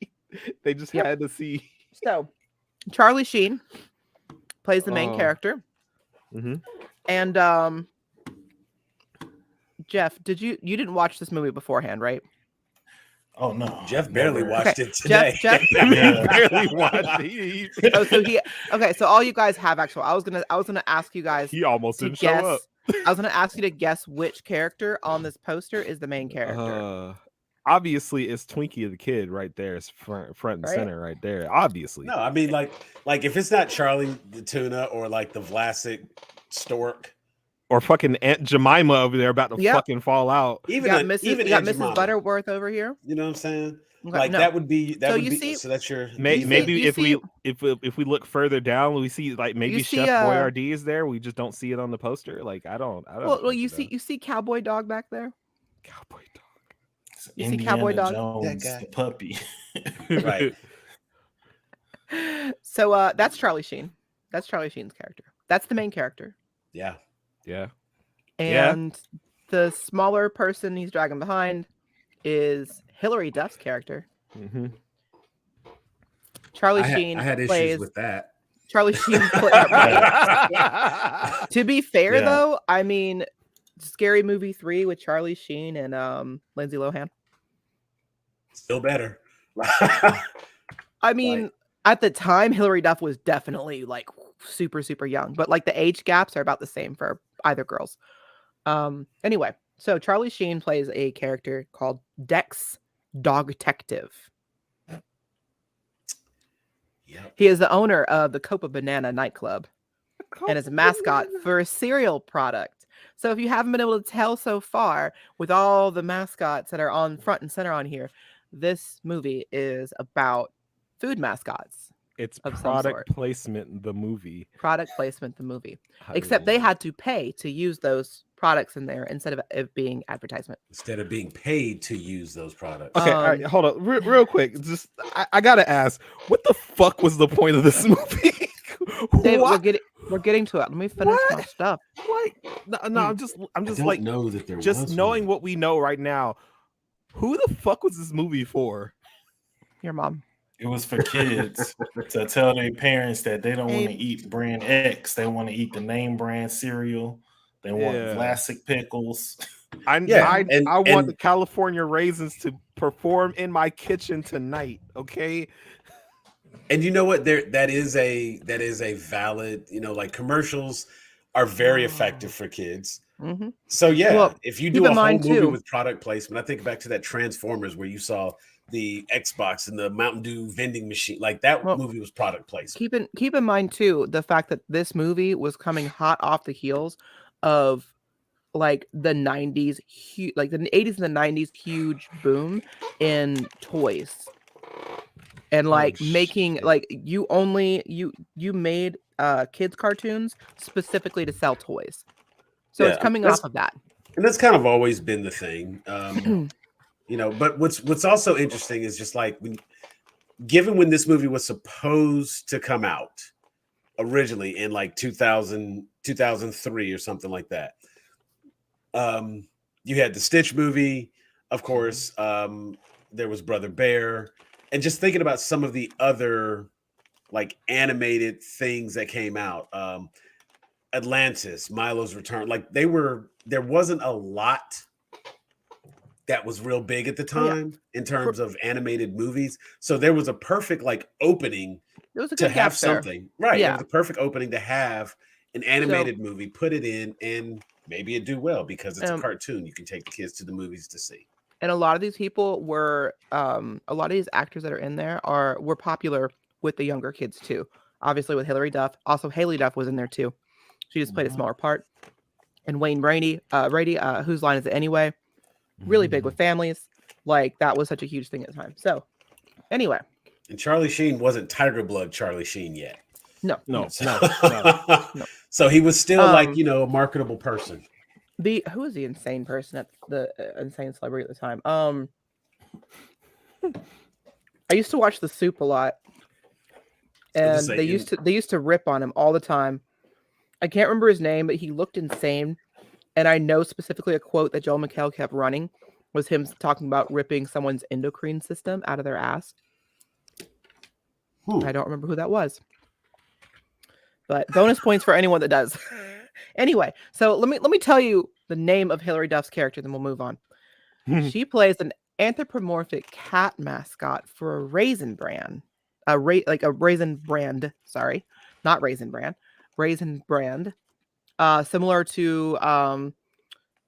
They just had to see. So Charlie Sheen plays the main character. And Jeff, you didn't watch this movie beforehand, right? Oh no, Jeff barely never. watched it today. Jeff. Yeah. barely watched it. Okay, so all you guys have actual. I was gonna ask you guys He almost to didn't show up. guess. I was gonna ask you to guess which character on this poster is the main character. Obviously, it's Twinkie the Kid right there. It's front and Right? center right there. Obviously. No, I mean like if it's not Charlie the Tuna or like the Vlasic Stork, Or fucking Aunt Jemima over there about to Yep. fucking fall out. even You got Aunt Mrs. Jemima, Butterworth over here. you know what I'm saying? Okay, Like no. that would be So you see- so that's your Maybe you if see- we look further down, we see like maybe you see, Chef Boyardee is there. We just don't see it on the poster. Like I don't. Well, you see Cowboy Dog back there. Cowboy Dog. You see Indiana Cowboy Dog? Jones, That guy. the puppy. Right. So that's Charlie Sheen. That's Charlie Sheen's character. That's the main character. Yeah. Yeah. And the smaller person he's dragging behind is Hilary Duff's character. Mm-hmm. Charlie I Sheen had plays issues with that. Charlie Sheen. To be fair, Yeah. though, I mean, Scary Movie 3 with Charlie Sheen and Lindsay Lohan. Still better. I mean, at the time, Hilary Duff was definitely like super, super young, but like the age gaps are about the same for either girls. Anyway, so Charlie Sheen plays a character called Dex Dog Detective. Yep. He is the owner of the Copa Banana nightclub and is a mascot for a cereal product. So if you haven't been able to tell so far with all the mascots that are on front and center on here, this movie is about food mascots. It's Of some product sort. placement. The movie. Product placement, the movie. How Except do they you- had to pay to use those products in there instead of it being advertisement. Instead of being paid to use those products. Okay, all right, Um, hold on, real quick. Just I gotta ask, what the fuck was the point of this movie? Dave, What? we're getting to it. Let me finish my What? stuff. Like, no, I'm just I don't like know that there just was knowing one. what we know right now. Who the fuck was this movie for? Your mom. It was for kids to tell their parents that they don't want to Abe. eat brand X. They want to eat the name brand cereal. They want Yeah. Vlasic pickles. I and- want and- the California raisins to perform in my kitchen tonight. Okay. And you know what? That is a valid, like commercials are very effective for kids. Mm-hmm. So yeah, Well, if you keep do in a whole mind, movie too- with product placement, I think back to that Transformers where you saw the Xbox and the Mountain Dew vending machine. Like that Well, movie was product placement. Keep in mind too the fact that this movie was coming hot off the heels of like the 90s, like the 80s and the 90s huge boom in toys. And like making shit. like you made kids cartoons specifically to sell toys. So Yeah, it's coming that's- off of that. And that's kind of always been the thing. But what's also interesting is just like given when this movie was supposed to come out originally in like 2003 or something like that. You had the Stitch movie, of course. There was Brother Bear, and just thinking about some of the other like animated things that came out. Atlantis, Milo's Return, like there wasn't a lot that was real big at the time in terms of animated movies. So there was a perfect like opening It was a to good gap have there. something, right? Yeah. It was a perfect opening to have an animated movie, put it in, and maybe it do well because it's a cartoon. You can take the kids to the movies to see. And a lot of these people were a lot of these actors that are in there were popular with the younger kids too. Obviously with Hilary Duff. Also Haley Duff was in there too. She just played a smaller part. And Wayne Brady, Whose Line Is It Anyway? Really big with families. Like that was such a huge thing at the time. So anyway. And Charlie Sheen wasn't Tiger Blood Charlie Sheen yet. No. So he was still like, a marketable person. Who was the insane person at the insane celebrity at the time? I used to watch The Soup a lot. And they used to rip on him all the time. I can't remember his name, but he looked insane. And I know specifically a quote that Joel McHale kept running was him talking about ripping someone's endocrine system out of their ass. I don't remember who that was. But bonus points for anyone that does. Anyway, so let me tell you the name of Hilary Duff's character, then we'll move on. She plays anthropomorphic cat mascot for a raisin brand. Like a raisin brand, sorry. Not raisin brand. Raisin brand. Similar to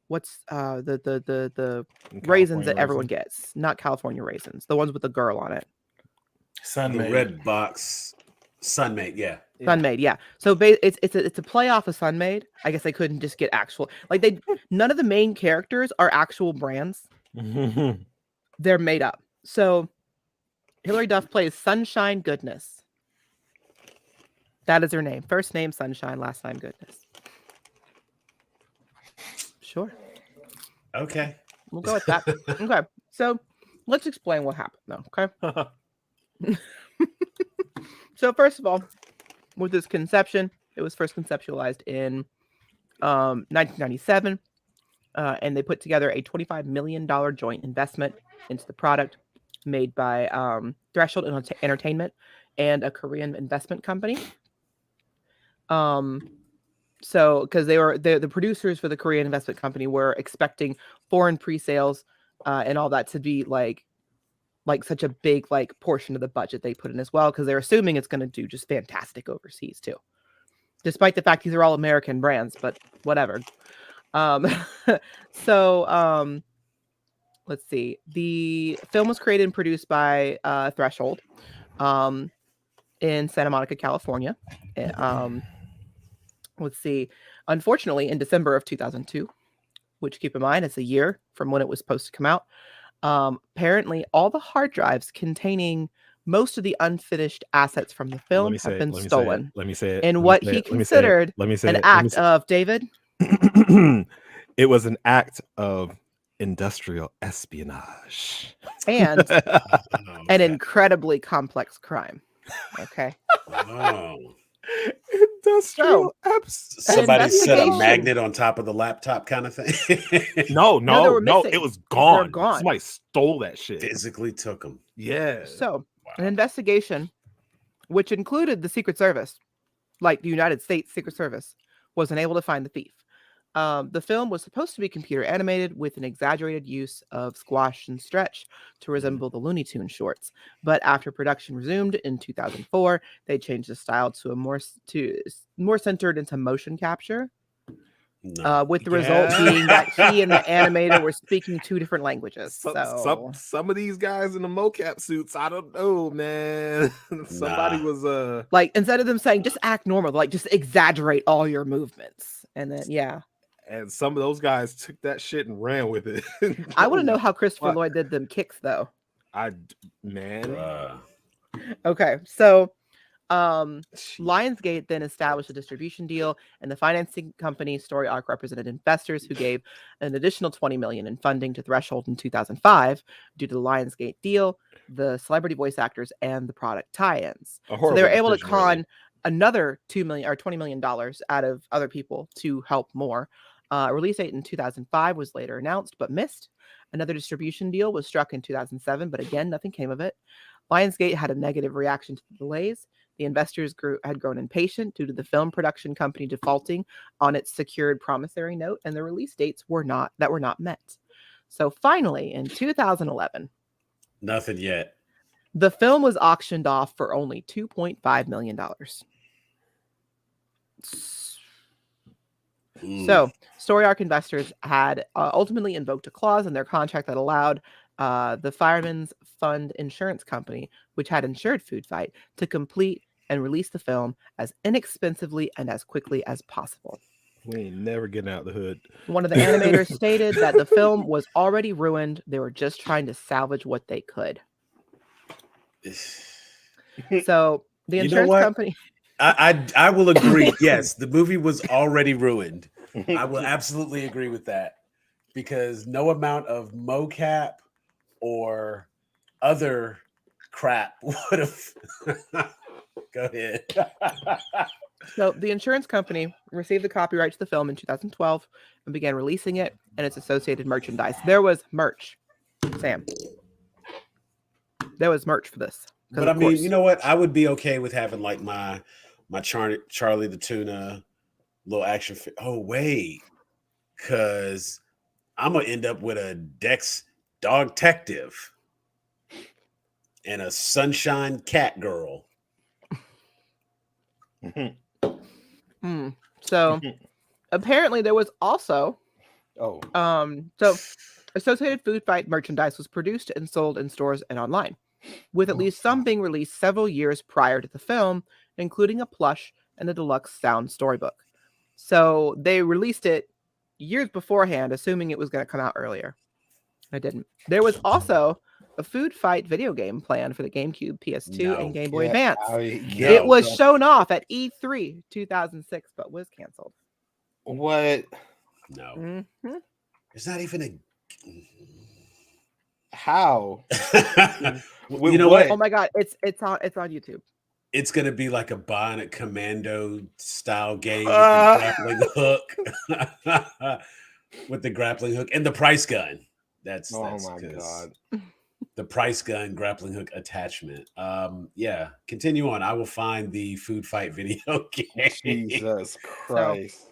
what's the raisins that everyone gets, not California raisins, the ones with the girl on it. Sunmade. The red box. Sunmade, yeah. Sunmade, yeah. So it's a play off of Sunmade. I guess they couldn't just get actual, like none of the main characters are actual brands. They're made up. So Hilary Duff plays Sunshine Goodness. That is her name. First name Sunshine, last name Goodness. Sure. Okay. We'll go with that. Okay. So let's explain what happened though. Okay. So first of all, with this conception, it was first conceptualized in 1997. And they put together a $25 million joint investment into the product made by Threshold Entertainment and a Korean investment company. So because the producers for the Korean investment company were expecting foreign pre-sales and all that to be like such a big like portion of the budget they put in as well, because they're assuming it's going to do just fantastic overseas too, despite the fact these are all American brands, but whatever. So let's see. The film was created and produced by Threshold in Santa Monica, California. Let's see. Unfortunately, in December of 2002, which keep in mind it's a year from when it was supposed to come out, apparently all the hard drives containing most of the unfinished assets from the film have been stolen. Let me say it. In what he considered an act of, David? It was an act of industrial espionage and an incredibly complex crime. Okay. Oh. Industrial Somebody set a magnet on top of the laptop kind of thing. No, it was gone. Somebody stole that shit. Physically took them. Yeah. So an investigation, which included the Secret Service, like the United States Secret Service, was unable to find the thief. The film was supposed to be computer animated with an exaggerated use of squash and stretch to resemble the Looney Tunes shorts. But after production resumed in 2004, they changed the style to a more centered into motion capture. With the result being that he and the animator were speaking two different languages. Some of these guys in the mocap suits, I don't know, man. Somebody was like, instead of them saying just act normal, like just exaggerate all your movements, and then and some of those guys took that shit and ran with it. I want to know how Christopher Lloyd did them kicks though. Okay, so Lionsgate then established a distribution deal, and the financing company Story Arc represented investors who gave an additional $20 million in funding to Threshold in 2005 due to the Lionsgate deal, the celebrity voice actors, and the product tie-ins. So they were able to con another $2 million or $20 million out of other people to help more. Release date in 2005 was later announced but missed. Another distribution deal was struck in 2007, but again, nothing came of it. Lionsgate had a negative reaction to the delays. The investors had grown impatient due to the film production company defaulting on its secured promissory note, and the release dates were not met. So finally, in 2011, nothing yet. The film was auctioned off for only $2.5 million. So, Story Arc investors had ultimately invoked a clause in their contract that allowed the Fireman's Fund Insurance Company, which had insured FOODFIGHT, to complete and release the film as inexpensively and as quickly as possible. We ain't never getting out the hood. One of the animators stated that the film was already ruined. They were just trying to salvage what they could. So the insurance company... I will agree. Yes, the movie was already ruined. I will absolutely agree with that, because no amount of mocap or other crap would have. Go ahead. So the insurance company received the copyright to the film in 2012 and began releasing it and its associated merchandise. There was merch, Sam. There was merch for this. But I mean, you know what? I would be okay with having like my Charlie the Tuna little action. Oh wait, because I'm gonna end up with a Dexter Dogtective, and a Sunshine Cat Girl. So apparently there was also so Associated Food Fight merchandise was produced and sold in stores and online, with at least some being released several years prior to the film, including a plush and a deluxe sound storybook. So they released it years beforehand, assuming it was going to come out earlier. It didn't. There was also a Food Fight video game planned for the GameCube, PS2, and Game Boy Advance. It was shown off at E3 2006, but was canceled. What? No. There's not even a... How? You know what? Oh my God, it's on YouTube. It's gonna be like a Bionic Commando style game with the grappling hook, with the grappling hook and the price gun. That's my God. The price gun grappling hook attachment. Yeah. Continue on. I will find the Food Fight video game. Jesus Christ. So,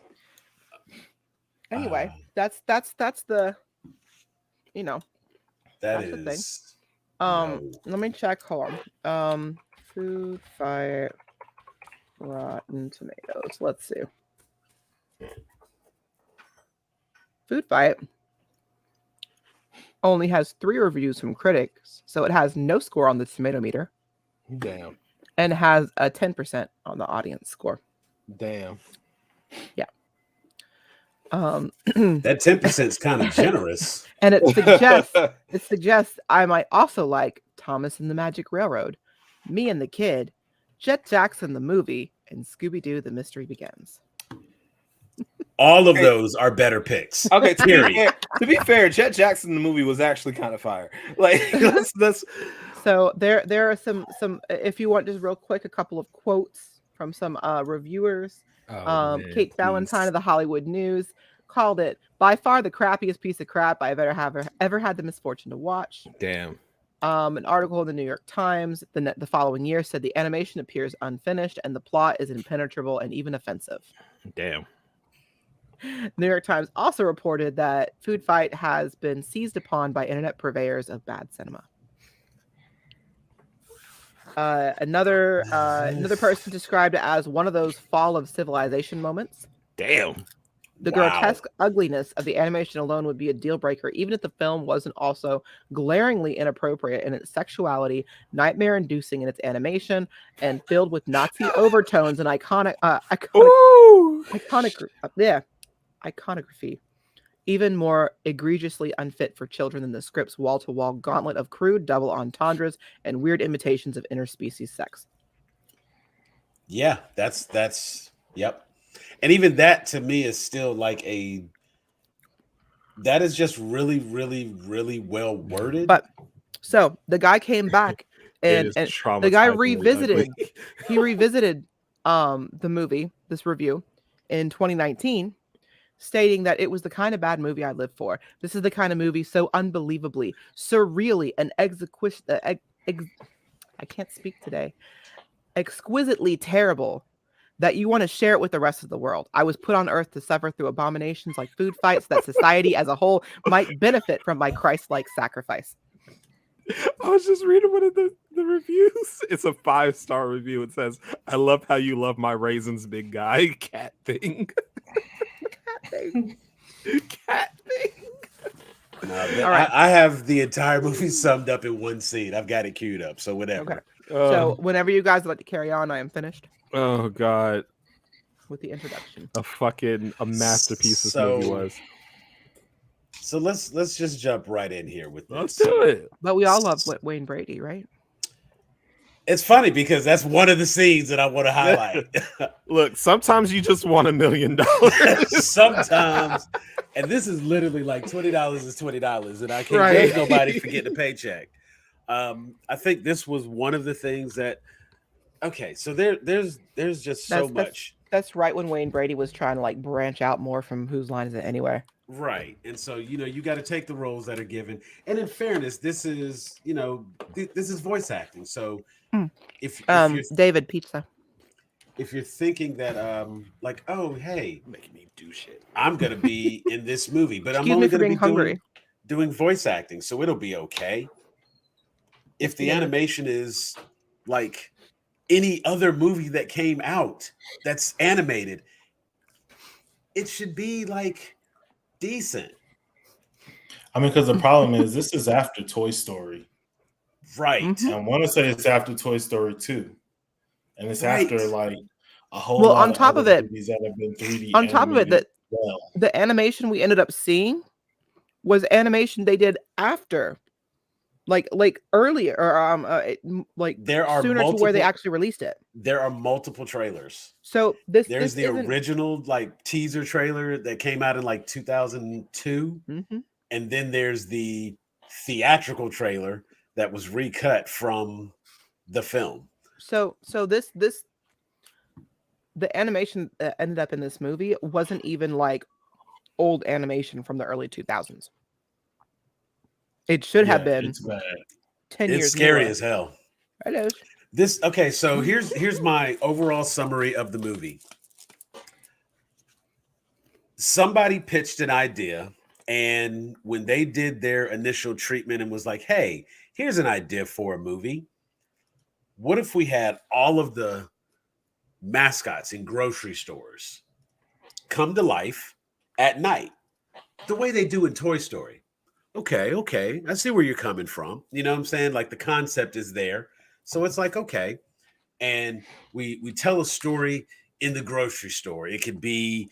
anyway, that's the, you know. That is the thing. Let me check. Hold on. Food Fight Rotten Tomatoes. Let's see. Food Fight only has 3 reviews from critics, so it has no score on the tomato meter. Damn. And has a 10% on the audience score. Damn. Yeah. That 10% is kind of generous. And it suggests I might also like Thomas and the Magic Railroad, Me and the Kid, Jet Jackson the movie, and Scooby-Doo the Mystery Begins. All of those are better picks. Okay, to be fair, Jet Jackson the movie was actually kind of fire. Like that's So there are some if you want just real quick, a couple of quotes from some reviewers. Kate Ballantyne of the Hollywood News called it by far the crappiest piece of crap I've ever had the misfortune to watch. Damn. An article in the New York Times the following year said the animation appears unfinished and the plot is impenetrable and even offensive. Damn. New York Times also reported that Food Fight has been seized upon by internet purveyors of bad cinema. Another person described it as one of those fall of civilization moments. Damn. The grotesque ugliness of the animation alone would be a deal breaker, even if the film wasn't also glaringly inappropriate in its sexuality, nightmare-inducing in its animation, and filled with Nazi overtones and iconography. Even more egregiously unfit for children than the script's wall-to-wall gauntlet of crude double entendres and weird imitations of interspecies sex. Yeah, that's yep. And even that to me is still like that is just really, really, really well worded. But so the guy came back and the guy revisited the movie, this review, in 2019, stating that it was the kind of bad movie I live for. This is the kind of movie so unbelievably, surreally, and I can't speak today, exquisitely terrible that you want to share it with the rest of the world. I was put on earth to suffer through abominations like food fights that society as a whole might benefit from my Christ-like sacrifice. I was just reading one of the reviews. It's a 5-star review. It says, I love how you love my raisins, big guy. Cat thing. Cat thing. I have the entire movie summed up in one scene. I've got it queued up, so whatever. Okay. So whenever you guys would like to carry on, I am finished. Oh God. With the introduction. A masterpiece this movie was. So let's just jump right in here with this. Let's do it. But we all love Wayne Brady, right? It's funny because that's one of the scenes that I want to highlight. Look, sometimes you just want $1 million. Sometimes, and this is literally like $20 is $20, and I can't blame nobody for getting a paycheck. I think this was one of the things that. Okay, so there's just so much. That's right when Wayne Brady was trying to like branch out more from Whose Line Is It Anyway? Right, and so you got to take the roles that are given. And in fairness, this is this is voice acting. So if David Pizza, if you're thinking that like, oh hey, making me do shit, I'm gonna be in this movie, but I'm only gonna be hungry. doing voice acting, so it'll be okay. If the animation is like any other movie that came out that's animated, it should be like decent. I mean, because the problem is this is after Toy Story. Right. Mhm. I want to say it's after Toy Story 2. And it's Right. after like a whole Well, lot on top of of it- movies that have been 3D On top of it, animated well. the animation we ended up seeing was animation they did after, like earlier, or like There are sooner to where they multiple- actually released it. There are multiple trailers. So this There's the isn't- original like teaser trailer that came out in like 2002. Mhm. And then there's the theatrical trailer that was recut from the film. So this the animation that ended up in this movie wasn't even like old animation from the early 2000s. It should have been It's bad. 10 years. It's scary newer. as hell. It is. Okay, so here's my overall summary of the movie. Somebody pitched an idea, and when they did their initial treatment and was like, hey, here's an idea for a movie. What if we had all of the mascots in grocery stores come to life at night, the way they do in Toy Story? Okay, I see where you're coming from. You know what I'm saying? Like the concept is there. So it's like, okay. And we tell a story in the grocery store. It could be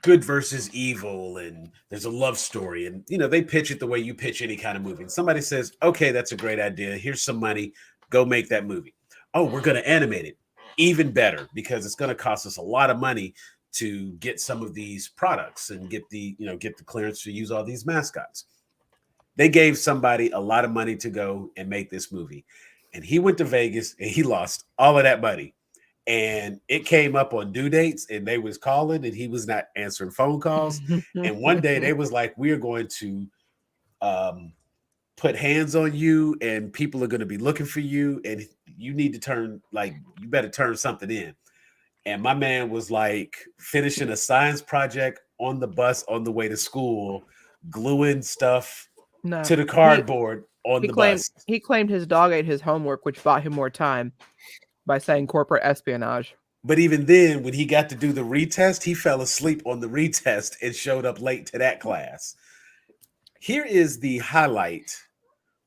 good versus evil, and there's a love story. And, you know, they pitch it the way you pitch any kind of movie. And somebody says, okay, that's a great idea. Here's some money. Go make that movie. Oh, we're going to animate it. Even better, because it's going to cost us a lot of money to get some of these products and get the clearance to use all these mascots. They gave somebody a lot of money to go and make this movie. And he went to Vegas and he lost all of that money. And it came up on due dates, and they was calling and he was not answering phone calls. And one day they was like, we are going to put hands on you, and people are going to be looking for you, and you need to you better turn something in. And my man was like finishing a science project on the bus on the way to school, gluing stuff to the cardboard on the bus. He claimed his dog ate his homework, which bought him more time by saying corporate espionage. But even then, when he got to do the retest, he fell asleep on the retest and showed up late to that class. Here is the highlight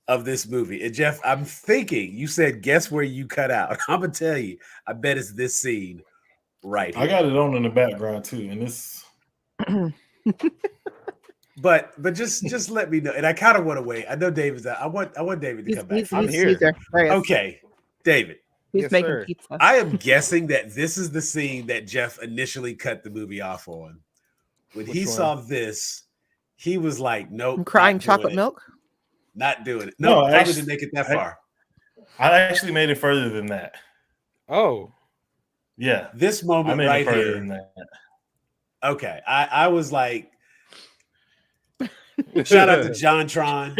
of this movie. And Jeff, I'm thinking, you said, guess where you cut out. I'm going to tell you, I bet it's this scene right here. I got it on in the background too. And this... But just let me know. And I kind of want to wait. I know David's out. I want David to come back. I'm here. Okay, David. He's making pizza. I am guessing that this is the scene that Jeff initially cut the movie off on. When he saw this, he was like, nope. I'm crying chocolate milk? Not doing it. No, No, I actually- didn't make it that far. I actually made it further than that. Oh, Yeah. This I moment made right it further here. than that. Okay. I was like, shout out to JonTron.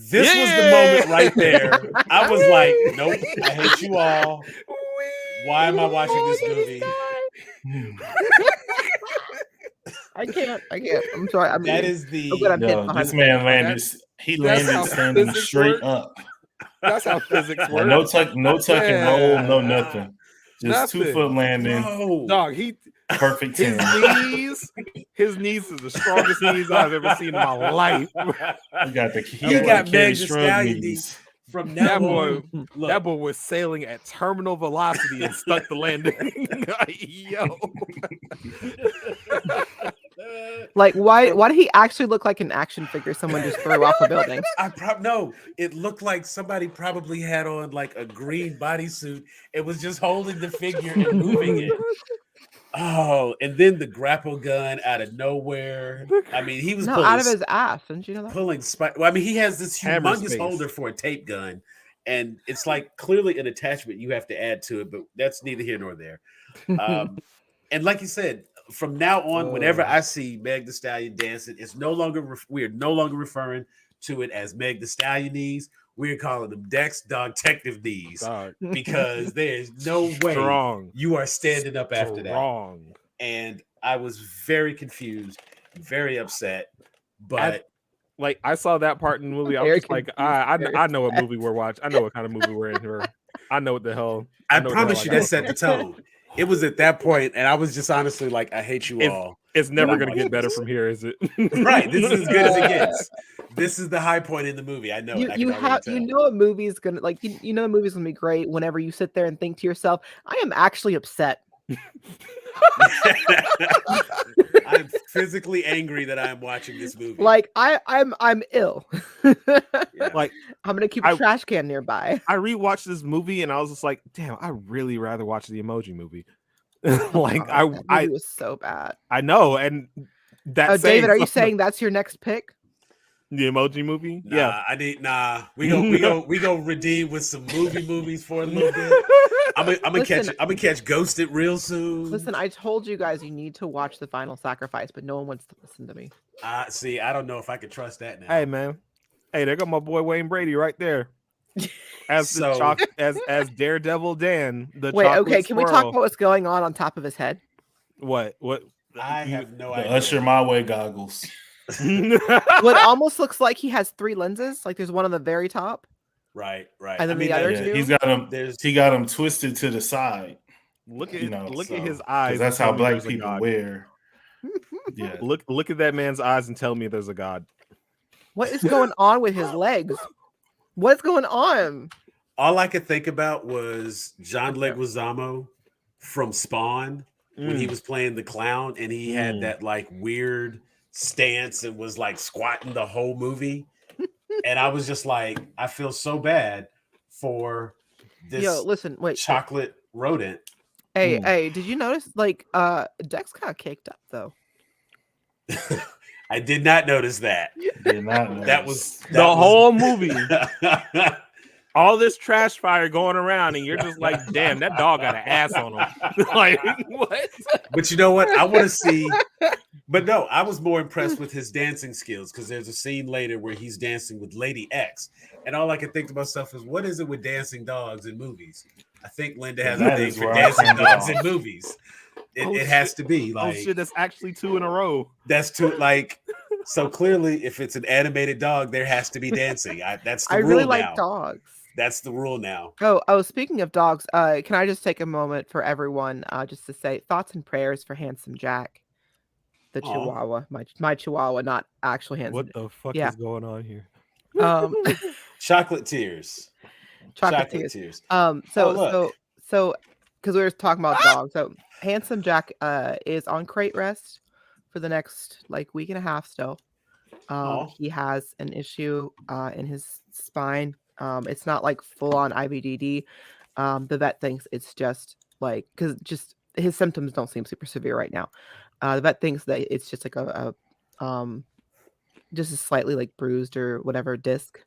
This was the moment right there. I was like, nope, I hate you all. Why am I watching this movie? I can't. I'm sorry. I mean, That is the I'm good, No, this man landed. He landed how standing physics straight work. up. that's how physics Like, works. no tuck and roll, no nothing. Just Nothing. 2-foot landing, Whoa. Dog, perfect his 10. his knees is the strongest knees I've ever seen in my life. He got the He got Kelly Meg Thee Shrug Stallion knees. from That now boy, on. Look, that boy was sailing at terminal velocity and stuck the landing. Yo, like, why did he actually look like an action figure someone just threw off a building? no, it looked like somebody probably had on like a green bodysuit. It was just holding the figure and moving it. Oh, and then the grapple gun out of nowhere. I mean, he was No, pulling out of his ass. Didn't you know that? pulling spike. Well, I mean, he has this Hammer humongous space. holder for a tape gun, and it's like clearly an attachment you have to add to it, but that's neither here nor there. And like you said, from now on, whenever I see Meg Thee Stallion dancing, it's no longer we are no longer referring to it as Meg Thee Stallion knees. We're calling them Dex Dog Detective knees dog, because there's no way strong, you are standing up after that. strong. And I was very confused, very upset. But like I saw that part in the movie. I was Very just like, confused, I know what movie we're watching. I know what kind of movie we're in here. I know what the hell. I know what the promise hell you I that got. set the tone. It was at that point, and I was just honestly like, I hate you all. It's never I'm gonna get watching better this. from here, is it? Right. This is as good as it gets. This is the high point in the movie. I know it. I can already tell. You know a movie's gonna like you know the movie's gonna be great whenever you sit there and think to yourself, I am actually upset. I'm physically angry that I am watching this movie. Like I'm ill. Yeah. Like I'm gonna keep a trash can nearby. I rewatched this movie and I was just like, damn, I really rather watch the Emoji Movie. Like that movie was so bad. I know, and that's David, are you saying that's your next pick? The Emoji Movie? Nah, Yeah. We go redeem with some movies for a little bit. I'm gonna catch Ghosted real soon. Listen, I told you guys you need to watch The Final Sacrifice, but no one wants to listen to me. See, I don't know if I could trust that now. Hey man. Hey, there got my boy Wayne Brady right there. As as Daredevil Dan. Wait, okay, can we talk about what's going on top of his head? What? I have no The idea. Usher My Way goggles. What almost looks like he has 3 lenses. Like there's one on the very top. Right. And then the other two? He's got them. He got them twisted to the side. Look at at his eyes. That's how black people wear. Yeah. Look at that man's eyes and tell me there's a God. What is going on with his legs? What's going on? All I could think about was John Leguizamo from Spawn when he was playing the clown and he had that like weird stance and was like squatting the whole movie. And I was just like, I feel so bad for this chocolate rodent. Hey, did you notice like Dex got caked up though? I did not notice that. Did not notice. That was the whole movie. All this trash fire going around, and you're just like, damn, that dog got an ass on him. Like, what? But you know what? I want to see. But no, I was more impressed with his dancing skills because there's a scene later where he's dancing with Lady X. And all I can think to myself is, what is it with dancing dogs in movies? I think Linda has a thing for dancing dogs in movies. It has to be like, oh shit, that's actually 2 in a row. That's 2, like, so clearly if it's an animated dog, there has to be dancing. That's the rule now. I really like dogs. That's the rule now. Oh, speaking of dogs, can I just take a moment for everyone just to say thoughts and prayers for Handsome Jack, the Chihuahua, my Chihuahua, not actually Handsome. What the fuck is going on here? Chocolate tears. Chocolate tears. So because we were talking about dogs, so Handsome Jack is on crate rest for the next like week and a half still. He has an issue in his spine. It's not like full on IBDD. The vet thinks it's just like because just his symptoms don't seem super severe right now. The vet thinks that it's just like just a slightly like bruised or whatever disc.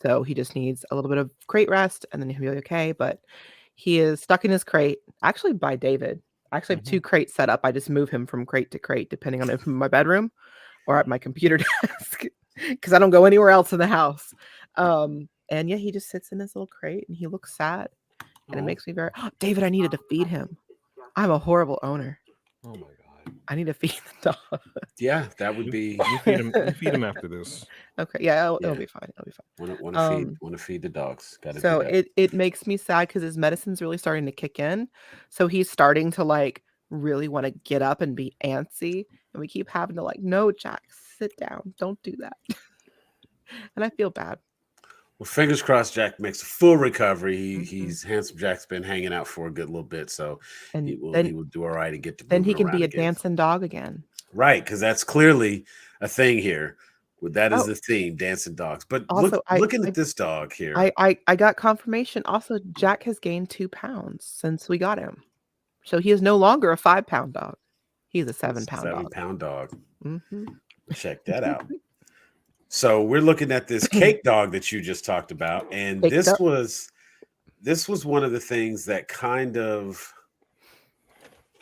So he just needs a little bit of crate rest and then he'll be okay. But he is stuck in his crate, actually by David. I actually have 2 crates set up. I just move him from crate to crate, depending on if I'm in my bedroom or at my computer desk, because I don't go anywhere else in the house. And yeah, he just sits in his little crate and he looks sad. And it makes me very, David, I needed to feed him. I'm a horrible owner. Oh my God. I need to feed the dog. Yeah, that would be. You feed him after this. Okay, yeah, it'll be fine. It'll be fine. Want to feed the dogs. So it makes me sad because his medicine's really starting to kick in. So he's starting to like really want to get up and be antsy, and we keep having to like, no, Jack, sit down, don't do that. And I feel bad. Well, fingers crossed Jack makes a full recovery. He's Handsome Jack's been hanging out for a good little bit, so he will do all right and get to. Then he can be a dancing dog again. Right, because that's clearly a thing here. That is the theme, dancing dogs. But also, looking at this dog here. I got confirmation. Also, Jack has gained 2 pounds since we got him. So he is no longer a 5-pound dog. He's a 7-pound dog. 7-pound dog. Mm-hmm. Check that out. So we're looking at this cake dog that you just talked about, and this was one of the things that kind of,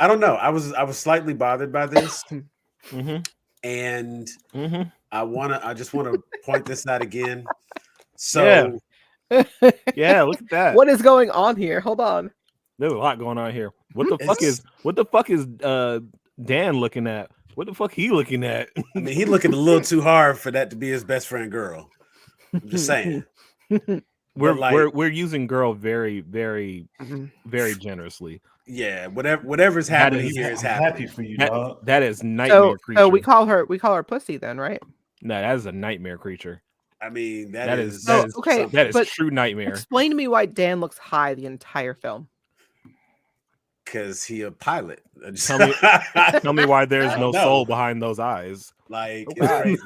I don't know. I was slightly bothered by this, and I just want to point this out again. So yeah, look at that. What is going on here? Hold on. There's a lot going on here. What the fuck is Dan looking at? What the fuck he looking at? I mean, he looking a little too hard for that to be his best friend girl. I'm just saying. We're using girl very, very, Mhm. very generously. Yeah, whatever's happening here is I'm happening. happy for you, That, dog. that is nightmare creature. So we call her pussy then, right? No, that is a nightmare creature. I mean, That is okay, that is but true nightmare. Explain to me why Dan looks high the entire film. because he a pilot. Tell me why there's no No. soul behind those eyes. Like it's Wow. crazy.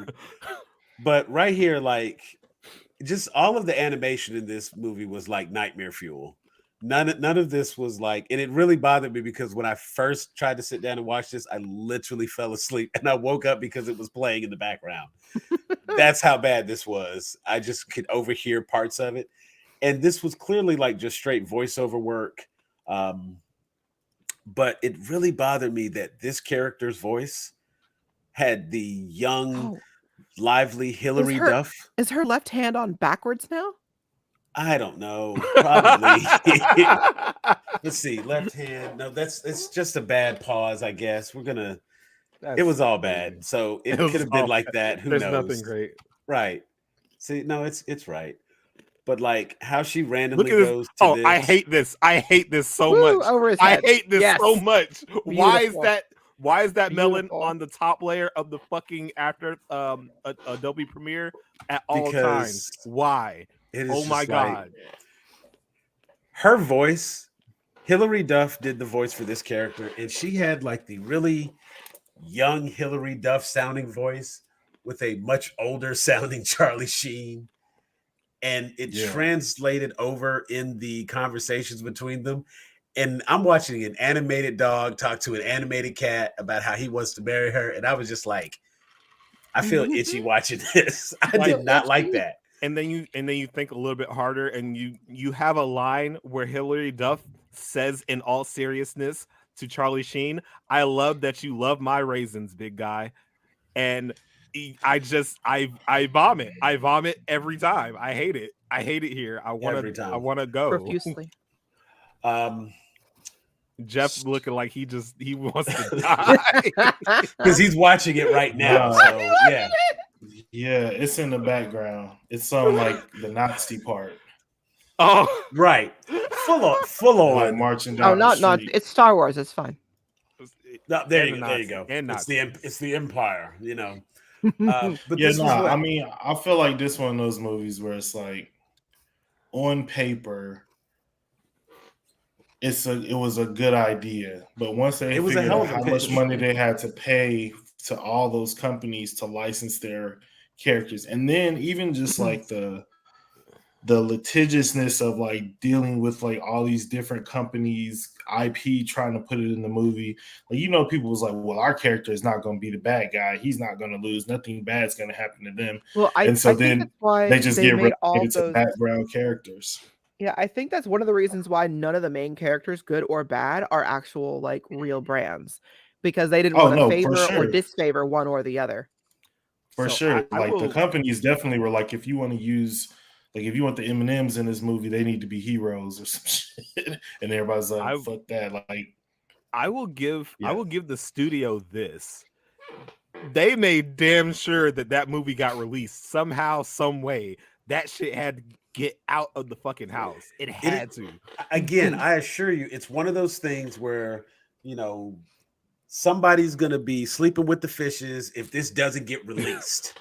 But right here, like just all of the animation in this movie was like nightmare fuel. None of this was like, and it really bothered me because when I first tried to sit down and watch this, I literally fell asleep and I woke up because it was playing in the background. That's how bad this was. I just could overhear parts of it. And this was clearly like just straight voiceover work. But it really bothered me that this character's voice had the young, lively Hilary Duff. Is her left hand on backwards now? I don't know. Probably. Let's see. Left hand. No, it's just a bad pause, I guess. It was all bad. So it could have been like that. Who There's knows? nothing great. Right. See, no, it's right. But like how she randomly Look at goes this. to Oh, this. I hate this. I hate this so Woo, much. over his I head. hate this Yes. so much. Why is Beautiful. that melon Beautiful. on the top layer of the fucking after Adobe Premiere at all Because times? Why? It is Oh my just like- god. her voice, Hilary Duff did the voice for this character, and she had like the really young Hilary Duff sounding voice with a much older sounding Charlie Sheen. And it translated over in the conversations between them. And I'm watching an animated dog talk to an animated cat about how he wants to marry her. And I was just like, I feel itchy watching this. I did not like that. And then you think a little bit harder, and you have a line where Hilary Duff says in all seriousness to Charlie Sheen, "I love that you love my raisins, big guy." And I vomit. I vomit every time. I hate it. I hate it here. I want to go Profusely. Jeff looking like he wants to die. Because he's watching it right now. So yeah. Yeah, it's in the background. It's on like the Nazi part. Oh, right. Full on. Like marching down. Oh, not it's Star Wars. It's fine. No, there you go. And it's the Empire, you know. But Yeah, this was what- I mean, I feel like this one of those movies where it's like on paper, it was a good idea, but once they figured out how much money they had to pay to all those companies to license their characters, and then even just like the litigiousness of like dealing with like all these different companies IP trying to put it in the movie, like, you know, people was like, well, our character is not going to be the bad guy, he's not going to lose, nothing bad's going to happen to them. Well, I then think that's why they just get made all relegated to those background characters. Yeah, I think that's one of the reasons why none of the main characters, good or bad, are actual like real brands, because they didn't want to favor or disfavor one or the other. For sure. The companies definitely were like, if you want to use, like, if you want the M&Ms in this movie, they need to be heroes or some shit. And everybody's like, fuck that. Like, I will give the studio this. They made damn sure that movie got released somehow, some way. That shit had to get out of the fucking house. It had to. Again, I assure you, it's one of those things where, you know, somebody's going to be sleeping with the fishes if this doesn't get released.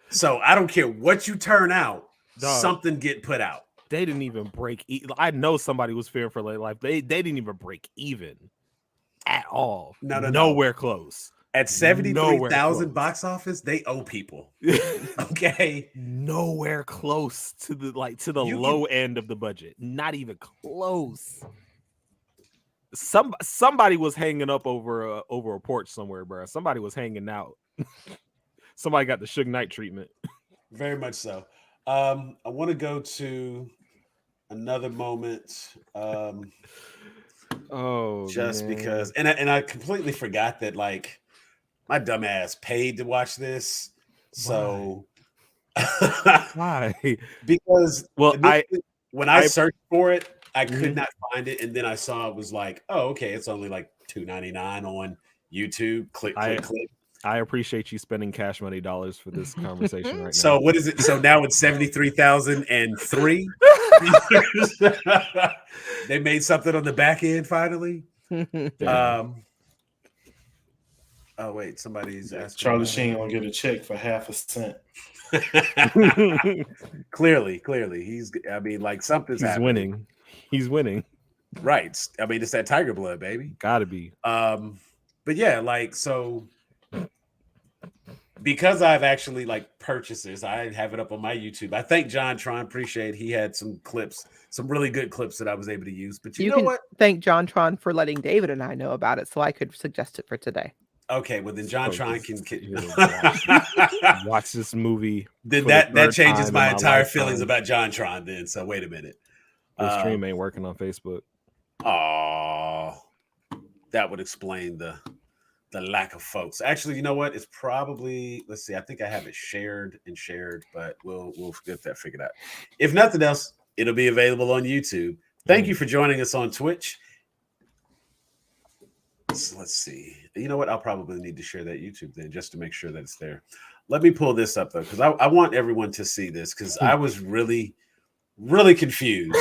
So I don't care what you turn out, something get put out. They didn't even break even. I know somebody was fearing for their life. They didn't even break even at all. Nowhere close. At 73,000 box office, they owe people. Okay, nowhere close to the low end of the budget. Not even close. Somebody was hanging up over a porch somewhere, bro. Somebody was hanging out. Somebody got the Suge Knight treatment. Very much so. I want to go to another moment. Because, and I completely forgot that, like, my dumb ass paid to watch this. So why? Because when I searched for it, I could Mhm. not find it, and then I saw it was like, oh, okay, it's only like $2.99 on YouTube. Click, click, click. I appreciate you spending cash money dollars for this conversation right now. So what is it? So now it's 73,003. They made something on the back end finally. Oh wait, somebody's asking. Charlie Sheen gonna get a check for $0.50. Clearly, he's. I mean, like something's happening. Winning. He's winning. Right. I mean, it's that tiger blood, baby. Gotta be. But yeah, like so. Because I've actually like purchased this, I have it up on my YouTube. I thank John Tron. Appreciate he had some clips, some really good clips that I was able to use. But you know what? Thank John Tron for letting David and I know about it, so I could suggest it for today. Okay, well then John Tron can watch this movie. Then that changes my entire feelings about John Tron. Then so wait a minute. The stream ain't working on Facebook. Oh, that would explain the lack of folks. Actually, you know what? It's probably, let's see. I think I have it shared, but we'll get that figured out. If nothing else, it'll be available on YouTube. Thank you for joining us on Twitch. So let's see. You know what? I'll probably need to share that YouTube then just to make sure that it's there. Let me pull this up though, because I want everyone to see this because I was really, really confused.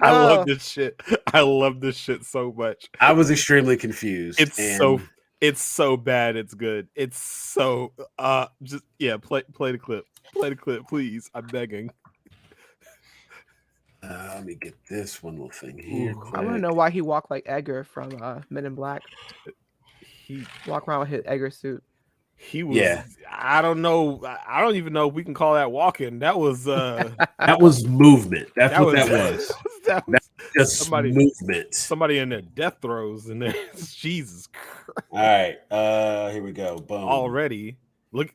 I love this shit. I love this shit so much. I was extremely confused. It's so bad. It's good. It's so just play the clip. Play the clip, please. I'm begging. Let me get this one little thing here. I want to know why he walked like Edgar from Men in Black. He walked around with his Edgar suit. He was. Yeah. I don't know. I don't even know if we can call that walking. That was. That was movement. That's what that was. That's just movement. Somebody in their death throes in there. Jesus Christ. All right. Here we go. Boom. Already. Look.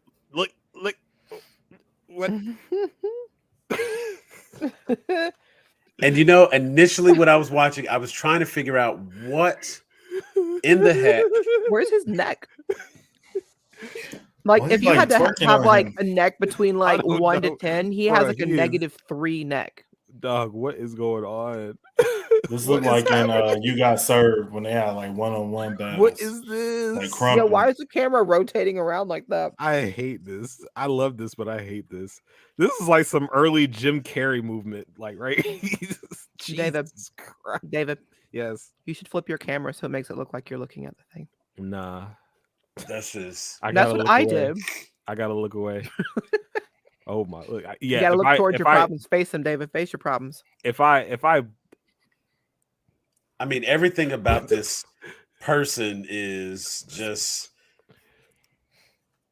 What? And you know, initially when I was watching, I was trying to figure out what in the heck. Where's his neck? Like, if you had to have like a neck between like 1 to 10, he has like a -3 neck. Dog, what is going on? This looked like in You Got Served when they had like one-on-one battles. What is this? Like yeah, why is the camera rotating around like that? I hate this. I love this, but I hate this. This is like some early Jim Carrey movement, like right. David. Yes. You should flip your camera so it makes it look like you're looking at the thing. Nah. That's just. That's what I did. I gotta look away. Oh my! Look, you gotta look towards your problems. Face them, David. Face your problems. If I mean, everything about this person is just,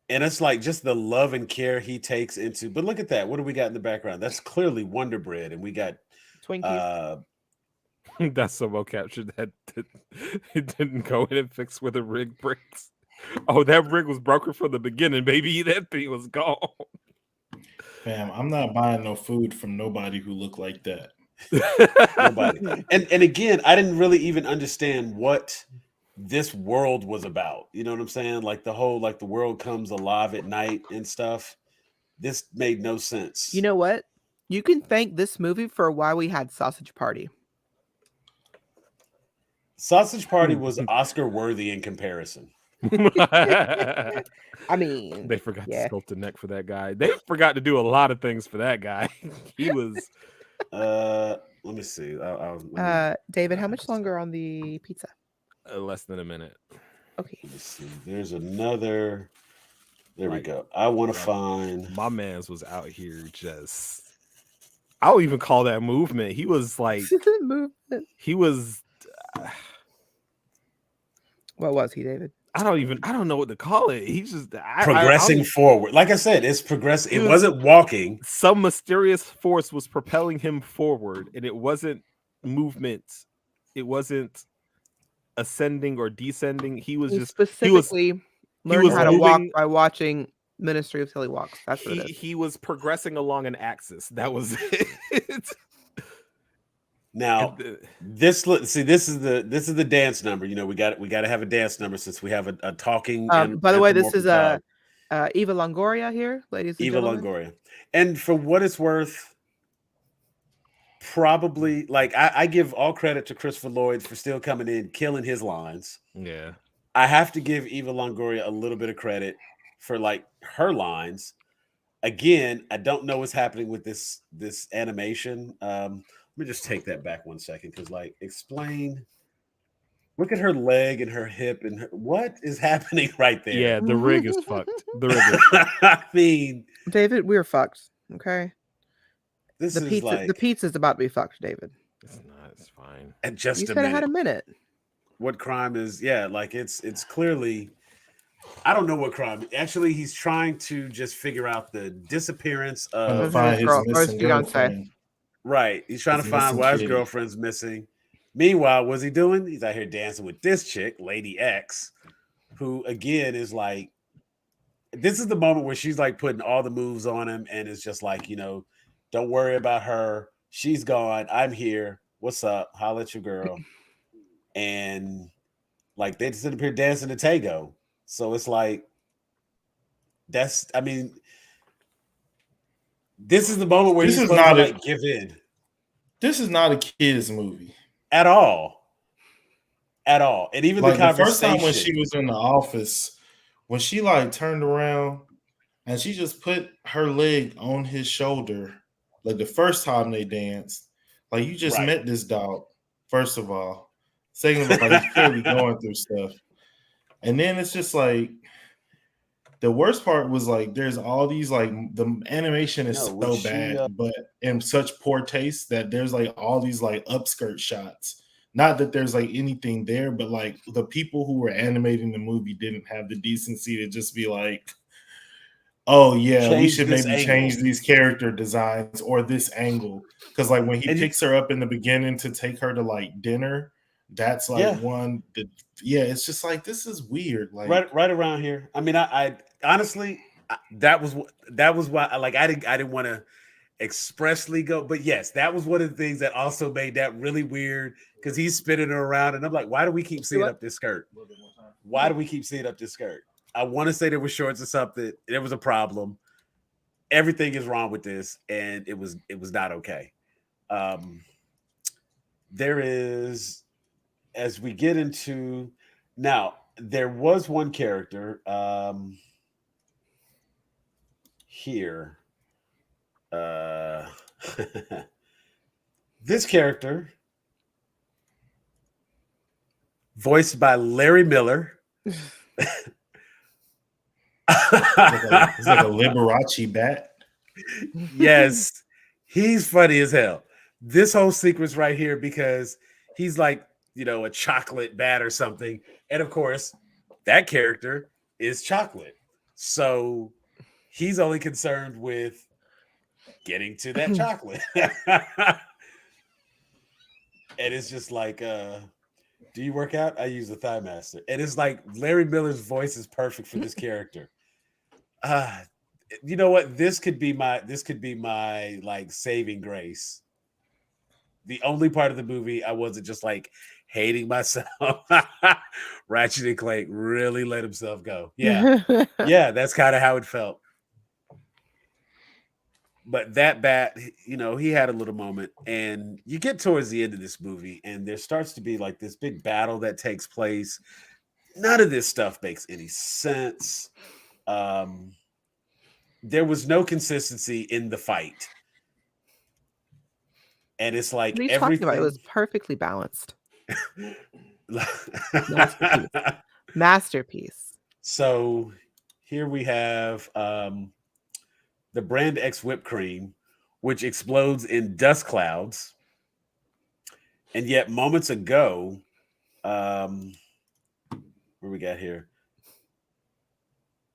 and it's like just the love and care he takes into. But look at that. What do we got in the background? That's clearly Wonder Bread, and we got Twinkies. That's some capture that it didn't go in and fix where the rig breaks. Oh, that rig was broken from the beginning, baby. That thing was gone. Fam, I'm not buying no food from nobody who look like that. Nobody. And again, I didn't really even understand what this world was about. You know what I'm saying? Like the whole, like the world comes alive at night and stuff. This made no sense. You know what? You can thank this movie for why we had Sausage Party. Sausage Party was Oscar worthy in comparison. I mean, they forgot to sculpt the neck for that guy. They forgot to do a lot of things for that guy. He was. Let me see. David, how much longer on the pizza? Less than a minute. Okay. Let me see. There's another. There we go. I want to find. My man's was out here just. I don't even call that movement. He was like. Movement. He was. What was he, David? I don't know what to call it. He's just progressing forward. Like I said, it's progressing. It wasn't walking. Some mysterious force was propelling him forward, and it wasn't movement. It wasn't ascending or descending. He was just specifically learned how to walk by watching Ministry of Silly Walks. That's what it is. He was progressing along an axis. That was it. Now, this is the dance number. You know, we got to have a dance number since we have a talking. By the way, this is Eva Longoria here, ladies and Eva gentlemen. Longoria, and for what it's worth, probably like I give all credit to Christopher Lloyd for still coming in, killing his lines. Yeah. I have to give Eva Longoria a little bit of credit for like her lines. Again, I don't know what's happening with this animation. Let me just take that back 1 second because like explain. Look at her leg and her hip and what is happening right there? Yeah, the rig is fucked. The rig is fucked. I mean, David, we're fucked. Okay. this The is pizza, like the pizza's about to be fucked, David. It's not. It's fine. at just You a could have minute. had a minute. What crime is? Yeah, like it's clearly. I don't know what crime. Actually, he's trying to just figure out the disappearance Trying to of. find his his girl- or his missing fiance. girlfriend. Right, he's trying to His find missing why his kitty. girlfriend's missing. Meanwhile, what's he doing? He's out here dancing with this chick, Lady X, who again is like. This is the moment where she's like putting all the moves on him, and it's just like, don't worry about her. She's gone. I'm here. What's up? Holla at your girl. And like they sit up here dancing to Tego. So it's like this is the moment where This he's is supposed to not a- like give in. This is not a kids movie. At all. At all. And even Like the the first conversation. time when she was in the office, when she like turned around and she just put her leg on his shoulder, like the first time they danced, like you just Right. met this dog, first of all. Second of all, he's clearly going through stuff. And then it's just like the worst part was like there's all these like the animation is No, when so she, bad, but in such poor taste that there's like all these like upskirt shots. Not that there's like anything there, but like the people who were animating the movie didn't have the decency to just be like, oh yeah, we Change should this maybe angle. change these character designs or this angle. Because like when he And you- picks her up in the beginning to take her to like dinner, that's like Yeah. one that it's just like this is weird. Like right around here. I mean, I honestly that was why I didn't want to expressly go, but yes, that was one of the things that also made that really weird because he's spinning her around, and I'm like, why do we keep seeing up this skirt? Why do we keep seeing up this skirt? I want to say there was shorts or something. There was a problem. Everything is wrong with this, and it was not okay. There is, as we get into now, there was one character here. This character, voiced by Larry Miller. it's like a Liberace bat. Yes, he's funny as hell. This whole sequence right here, because he's like, a chocolate bat or something. And of course, that character is chocolate. So he's only concerned with getting to that chocolate. And it's just like, do you work out? I use the Thigh Master. And it's like Larry Miller's voice is perfect for this character. You know what? This could be my like saving grace. The only part of the movie I wasn't just like hating myself. Ratchet and Clank really let himself go. Yeah. Yeah, that's kind of how it felt. But that bat, he had a little moment, and you get towards the end of this movie, and there starts to be like this big battle that takes place. None of this stuff makes any sense. There was no consistency in the fight. And it's like What are you talking about? It was perfectly balanced. Masterpiece. So here we have the Brand X whipped cream, which explodes in dust clouds. And yet moments ago, what we got here?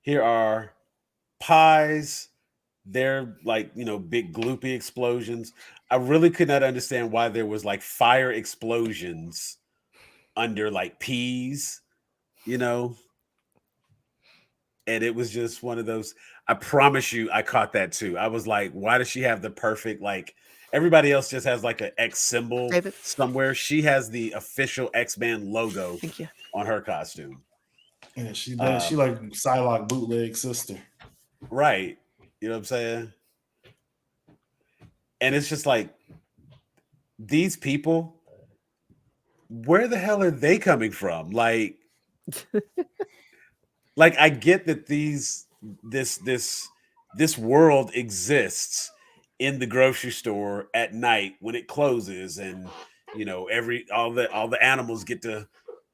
Here are pies. They're like, big gloopy explosions. I really could not understand why there was like fire explosions under like peas, And it was just one of those. I promise you, I caught that too. I was like, why does she have the perfect, like, everybody else just has like an X symbol somewhere. She has the official X-Men logo on her costume. Yeah, she like Psylocke bootleg sister. Right. You know what I'm saying? And it's just like, these people, where the hell are they coming from? Like I get that this world exists in the grocery store at night when it closes, and all the animals get to,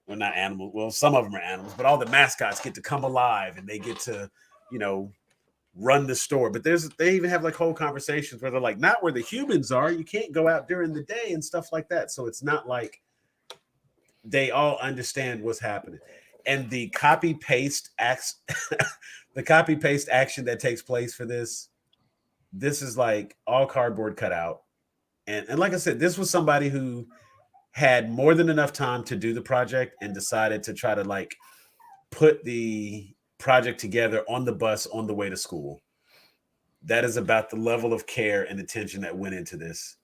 well, not animals, well, some of them are animals, but all the mascots get to come alive and they get to, run the store. But they even have like whole conversations where they're like, not where the humans are, you can't go out during the day and stuff like that. So it's not like they all understand what's happening. And the copy paste action that takes place for this is like all cardboard cutout. And like I said, this was somebody who had more than enough time to do the project and decided to try to like put the project together on the bus on the way to school. That is about the level of care and attention that went into this.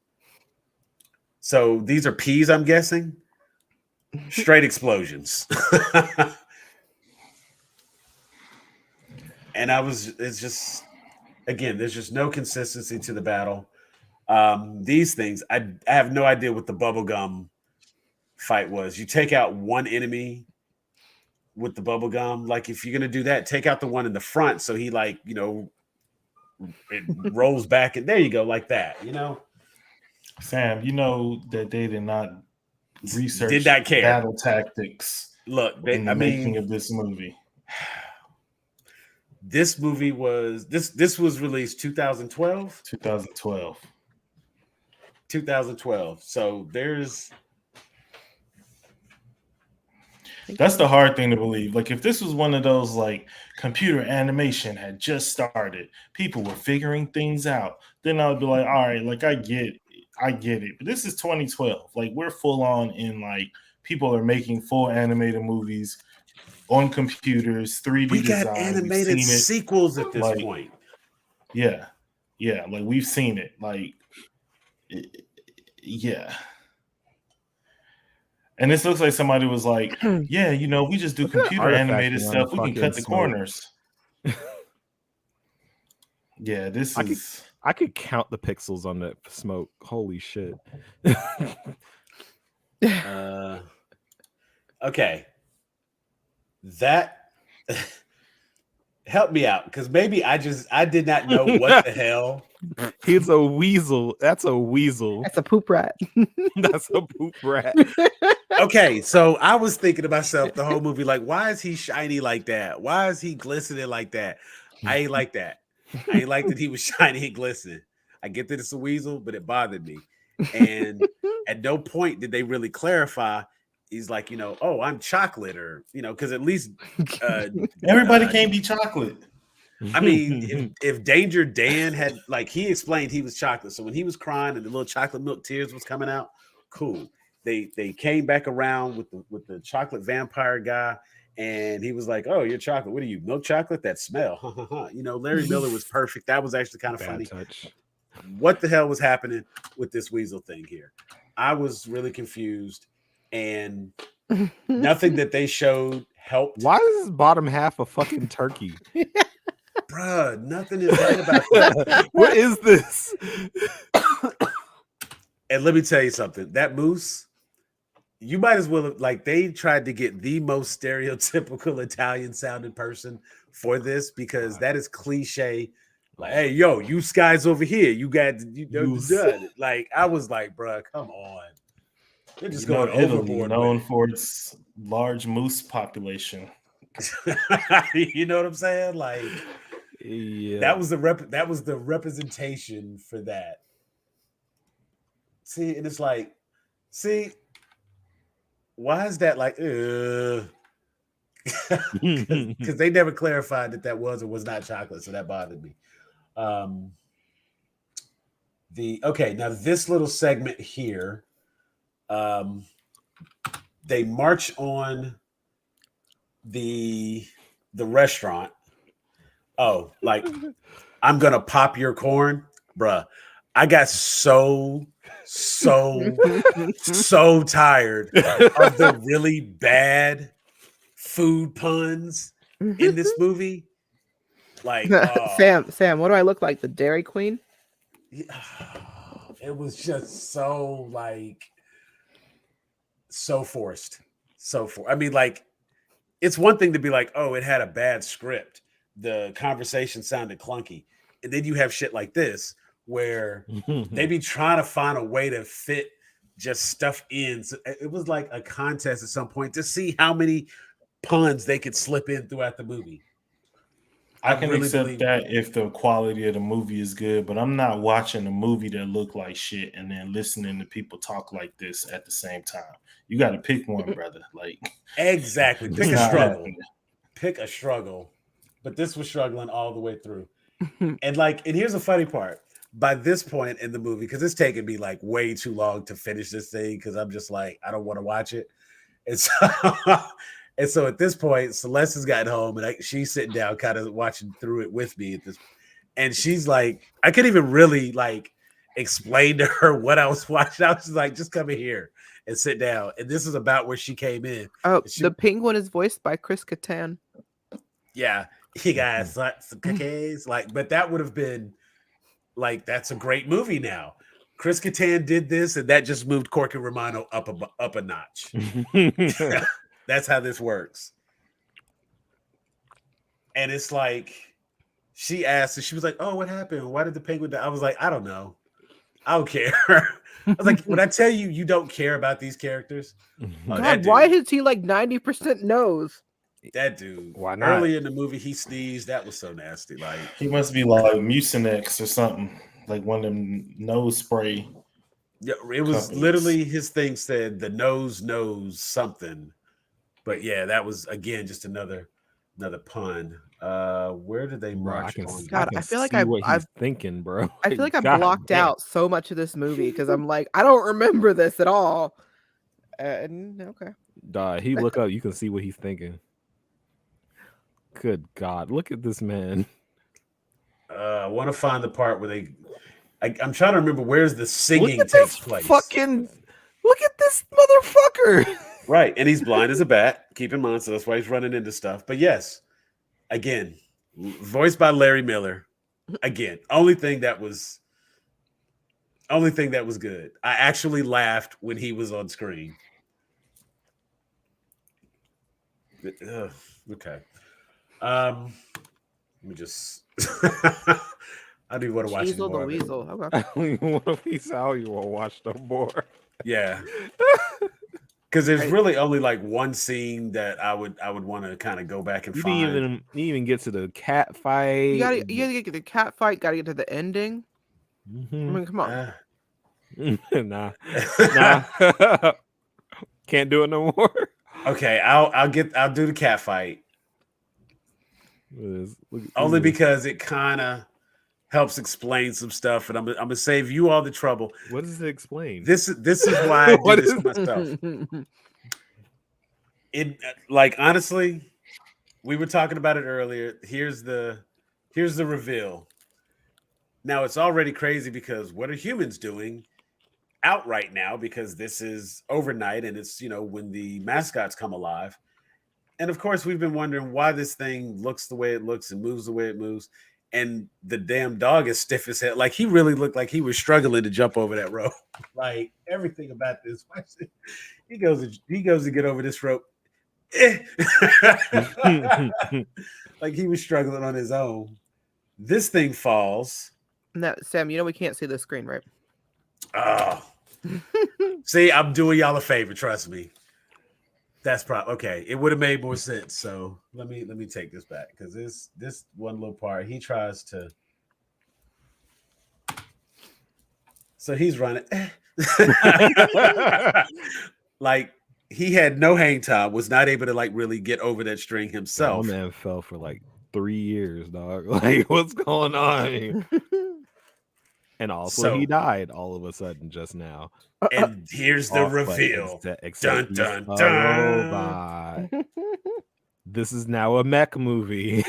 So these are peas, I'm guessing. Straight explosions. And it's just, again, there's just no consistency to the battle. These things, I have no idea what the bubblegum fight was. You take out one enemy with the bubblegum. Like, if you're going to do that, take out the one in the front. So he like, it rolls back and there you go. Like that, Sam, you know that they did not research did not care battle tactics. Look, making of this movie. This movie was this was released 2012. 2012. So that's the hard thing to believe. Like, if this was one of those like computer animation had just started, people were figuring things out, then I would be like, all right, like I get it. But this is 2012. Like, we're full on in like people are making full animated movies on computers, 3D we design. got animated sequels at this point. Yeah, like we've seen it. Like, yeah. And this looks like somebody was like, yeah, we just do computer animated stuff. We can cut the corners. Yeah, this is. I could count the pixels on that smoke. Holy shit. Okay. That help me out, because maybe I did not know what the hell. He's a weasel. That's a weasel. That's a poop rat. That's a poop rat. Okay, so I was thinking to myself the whole movie, like, why is he shiny like that? Why is he glistening like that? I ain't like that. I ain't like that he was shiny and glistening. I get that it's a weasel, but it bothered me. And at no point did they really clarify. He's like, oh, I'm chocolate, or because at least everybody can't be chocolate. I mean, if Danger Dan had, like, he explained he was chocolate, so when he was crying and the little chocolate milk tears was coming out, cool. They came back around with the chocolate vampire guy, and he was like, "Oh, you're chocolate. What are you, milk chocolate? That smell." Larry Miller was perfect. That was actually kind of funny. Touch. What the hell was happening with this weasel thing here? I was really confused, and nothing that they showed helped. Why is his bottom half a fucking turkey? Bruh, nothing is right about that. What is this? And let me tell you something. That moose, you might as well have, like, they tried to get the most stereotypical Italian sounding person for this, because that is cliche. Like, hey, yo, you guys over here, you got like, I was like, bruh, come on. They're just going overboard. Known for its large moose population. You know what I'm saying? Like, yeah, that was the representation for that. See, and it's like, why is that like? Because they never clarified that was or was not chocolate, so that bothered me. Now this little segment here, they march on the restaurant. Oh, like, I'm gonna pop your corn, bruh. I got so tired of the really bad food puns in this movie. Like, Sam, what do I look like? The Dairy Queen? It was just so like so forced. I mean, like, it's one thing to be like, oh, it had a bad script. The conversation sounded clunky. And then you have shit like this where they be trying to find a way to fit just stuff in. So it was like a contest at some point to see how many puns they could slip in throughout the movie. I can really accept that if the quality of the movie is good, but I'm not watching a movie that look like shit and then listening to people talk like this at the same time. You got to pick one, brother. Like, exactly. Pick a struggle. Pick a struggle. But this was struggling all the way through. And here's the funny part. By this point in the movie, because it's taken me like way too long to finish this thing, because I'm just like, I don't want to watch it. And so at this point, Celeste has gotten home and she's sitting down kind of watching through it with me at this. And she's like, I couldn't even really like explain to her what I was watching. I was just like, just come in here and sit down. And this is about where she came in. Oh, the penguin is voiced by Chris Kattan. Yeah. He got some cookies. But that would have been like, that's a great movie now. Chris Kattan did this, and that just moved Corky Romano up a notch. That's how this works. And it's like, she asked, and she was like, oh, what happened? Why did the penguin die? I was like, I don't know. I don't care. I was like, when I tell you, you don't care about these characters. God, why is he like 90% nose? That dude. Why not? Early in the movie, he sneezed. That was so nasty. Like, he must be like Mucinex or something, like one of them nose spray. Yeah, it was companies. Literally his thing said the nose knows something. But yeah, that was again just another pun. Where did they march on? God, I feel like I'm thinking, bro. I feel like I blocked out so much of this movie because I'm like, I don't remember this at all. Okay. He look up, you can see what he's thinking. Good God, look at this man. I want to find the part where I'm trying to remember where's the singing takes place. Look at this motherfucker. Right, and he's blind as a bat. Keep in mind, so that's why he's running into stuff. But yes, again, voiced by Larry Miller. Again, only thing that was good. I actually laughed when he was on screen. Okay. Let me just. I do want to watch Weasel more. The Weasel. Okay. I don't even want to see how you will watch no more. Yeah. Because there's really only like one scene that I would want to kind of go back and find. You didn't even get to the cat fight. You gotta get to the cat fight. Gotta get to the ending. I mean, come on. Nah. Can't do it no more. Okay, I'll do the cat fight. Only because it kind of helps explain some stuff, and I'm gonna save you all the trouble. What does it explain? This is why I do this myself. It honestly, we were talking about it earlier. Here's the reveal. Now it's already crazy because what are humans doing out right now? Because this is overnight and it's when the mascots come alive. And of course, we've been wondering why this thing looks the way it looks and moves the way it moves. And the damn dog is stiff as hell. Like, he really looked like he was struggling to jump over that rope. Like, everything about this. He goes to get over this rope. Like he was struggling on his own. This thing falls. No, Sam, we can't see the screen, right? Oh. See, I'm doing y'all a favor. Trust me. That's probably okay. It would have made more sense. So let me take this back because this one little part he tries to. So he's running. Like he had no hang time, was not able to really get over that string himself. My man fell for 3 years, dog. Like, what's going on? And also, he died all of a sudden just now. And here's the reveal. Dun, dun, dun. This is now a mech movie.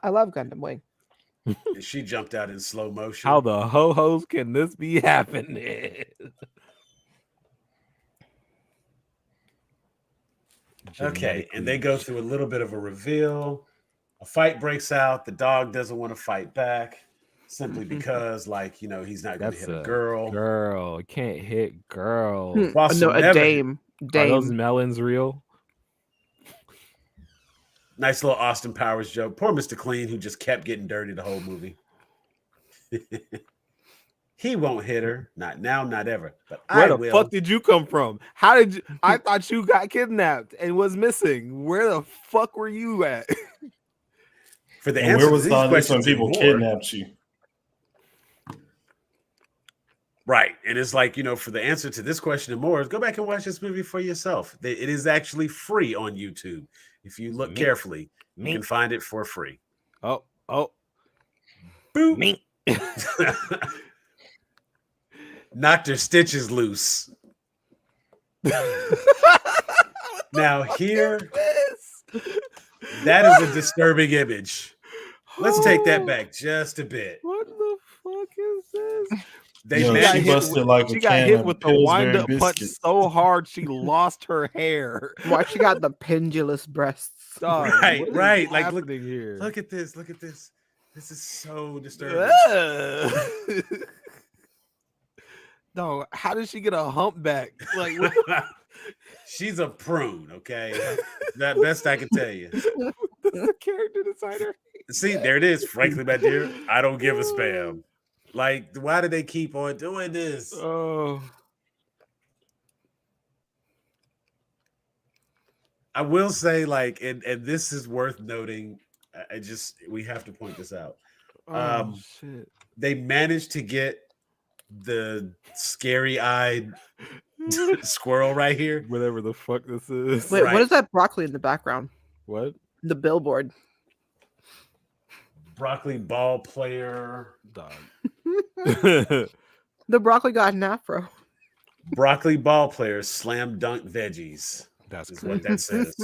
I love Gundam Wing. And she jumped out in slow motion. How the ho-hos can this be happening? Okay, and they go through a little bit of a reveal. A fight breaks out. The dog doesn't want to fight back. simply because, like, you know, he's not going to That's hit a girl. Girl, can't hit girl. Fossil No, a never- dame. Are those Dame. melons real? Nice little Austin Powers joke. Poor Mr. Clean, who just kept getting dirty the whole movie. He won't hit her. Not now, not ever. But Where I the will. fuck did you come from? How did you? I thought you got kidnapped and was missing. Where the fuck were you at? For the And answer where to was these all this when questions and people more, kidnapped you? right? And it's like, you know, for the answer to this question and more, go back and watch this movie for yourself. It is actually free on YouTube. If you look carefully, you can find it for free. Oh, Boop. me. Knocked her stitches loose. Now here, that is a disturbing image. Let's take that back just a bit. What the fuck is this? They Yo, managed- she busted like She a got can hit of with the Pillsbury wind-up punch biscuit. so hard she lost her hair. Why she got the pendulous breasts? Dog, Right, what is right. Like, look here. Look at this. Look at this. This is so disturbing. No, how did she get a humpback? Like, what She's a prune, okay? That best I can tell you. the character designer? See, there it is. Frankly, my dear, I don't give a spam. Like, why do they keep on doing this? Oh, I will say, like, and this is worth noting. We have to point this out. Shit. They managed to get the scary-eyed squirrel right here. Whatever the fuck this is. Wait, Right. what is that broccoli in the background? What? The billboard. Broccoli ball player. Dog. The broccoli got an afro. Broccoli ball player slam dunk veggies. That's Is crazy. what that says.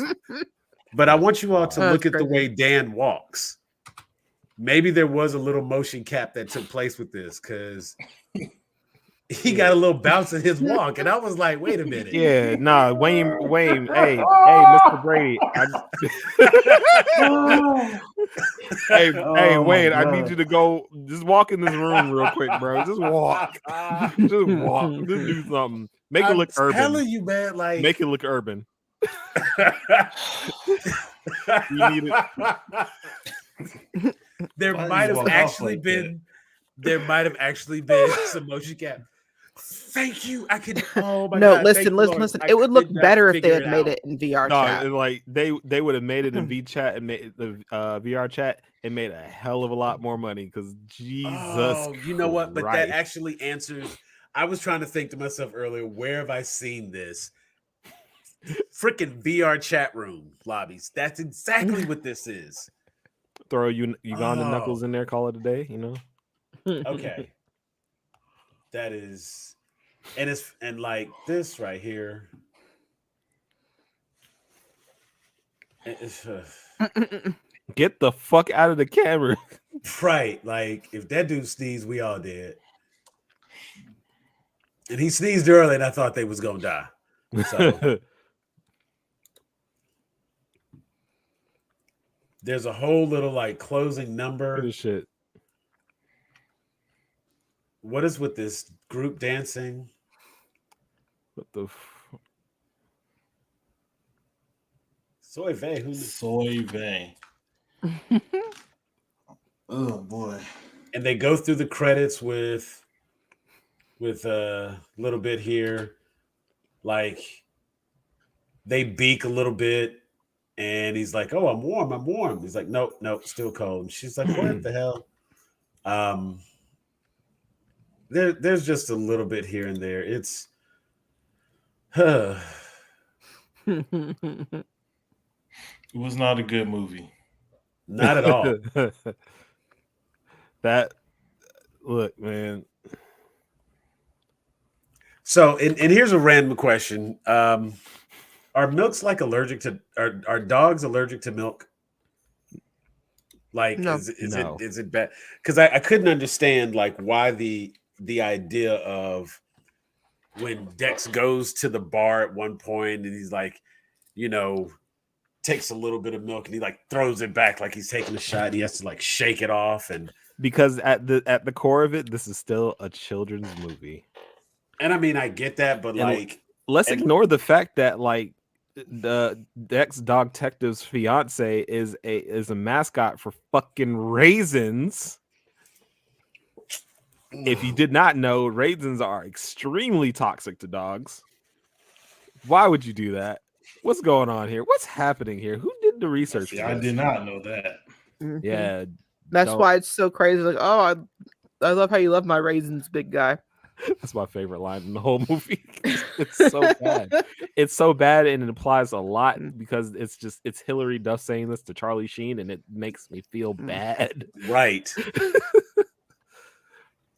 But I want you all to That's look at the crazy. way Dan walks. Maybe there was a little motion cap that took place with this because he got a little bounce in his walk, and I was like, "Wait a minute." Yeah, nah, Wayne, hey, Mr. Brady. Hey, Oh, Wayne, my I need God. you to go. Just walk in this room real quick, bro. Just walk. Just walk. Just do something. Make it I'm look urban. telling you, man. Like, Make it look urban. You need it. there Why might you have walk off actually like been. There might have actually been some motion cap. Thank you. I could. Oh my No, God. thank you, listen. Lord. I It would look could not better if they figure had made out. it in VR No, chat. and like they would have made it in VChat and made the VR chat and made a hell of a lot more money because Jesus. Oh, you know what? But that Christ. actually answers. I was trying to think to myself earlier, where have I seen this? Freaking VR chat room lobbies. That's exactly what this is. Throw Uganda Oh. knuckles in there, call it a day, you know. Okay. That is, and like this right here. It's, Get the fuck out of the camera. right. Like if that dude sneezed, we all did. And he sneezed early, and I thought they was gonna die. So there's a whole little like closing number. Good shit. What is with this group dancing? What the Soy vey, who? Soy vey. Oh boy. And they go through the credits with a little bit here, like they beak a little bit, and he's like, "Oh, I'm warm." He's like, "Nope, still cold." And she's like, "What the hell?" There's just a little bit here and there. It's It was not a good movie. not at all. That look, man. So, and here's a random question: are milks like allergic to? Are dogs allergic to milk? Like, No. is it bad? Because I couldn't understand like why the idea of when Dex goes to the bar at one point and he's like, you know, takes a little bit of milk and he like throws it back like he's taking a shot. And he has to like shake it off, and because at the core of it, this is still a children's movie. And I mean, I get that, but like, let's ignore the fact that like the ex dog detective's fiance is a mascot for fucking raisins. If you did not know, raisins are extremely toxic to dogs. Why would you do that? What's going on here? What's happening here? Who did the research? See, I did not know that. Mhm. Yeah, That's why it's so crazy. Like, oh, I love how you love my raisins, big guy. That's my favorite line in the whole movie. It's so bad. It's so bad, and it applies a lot because it's Hilary Duff saying this to Charlie Sheen, and it makes me feel bad. right.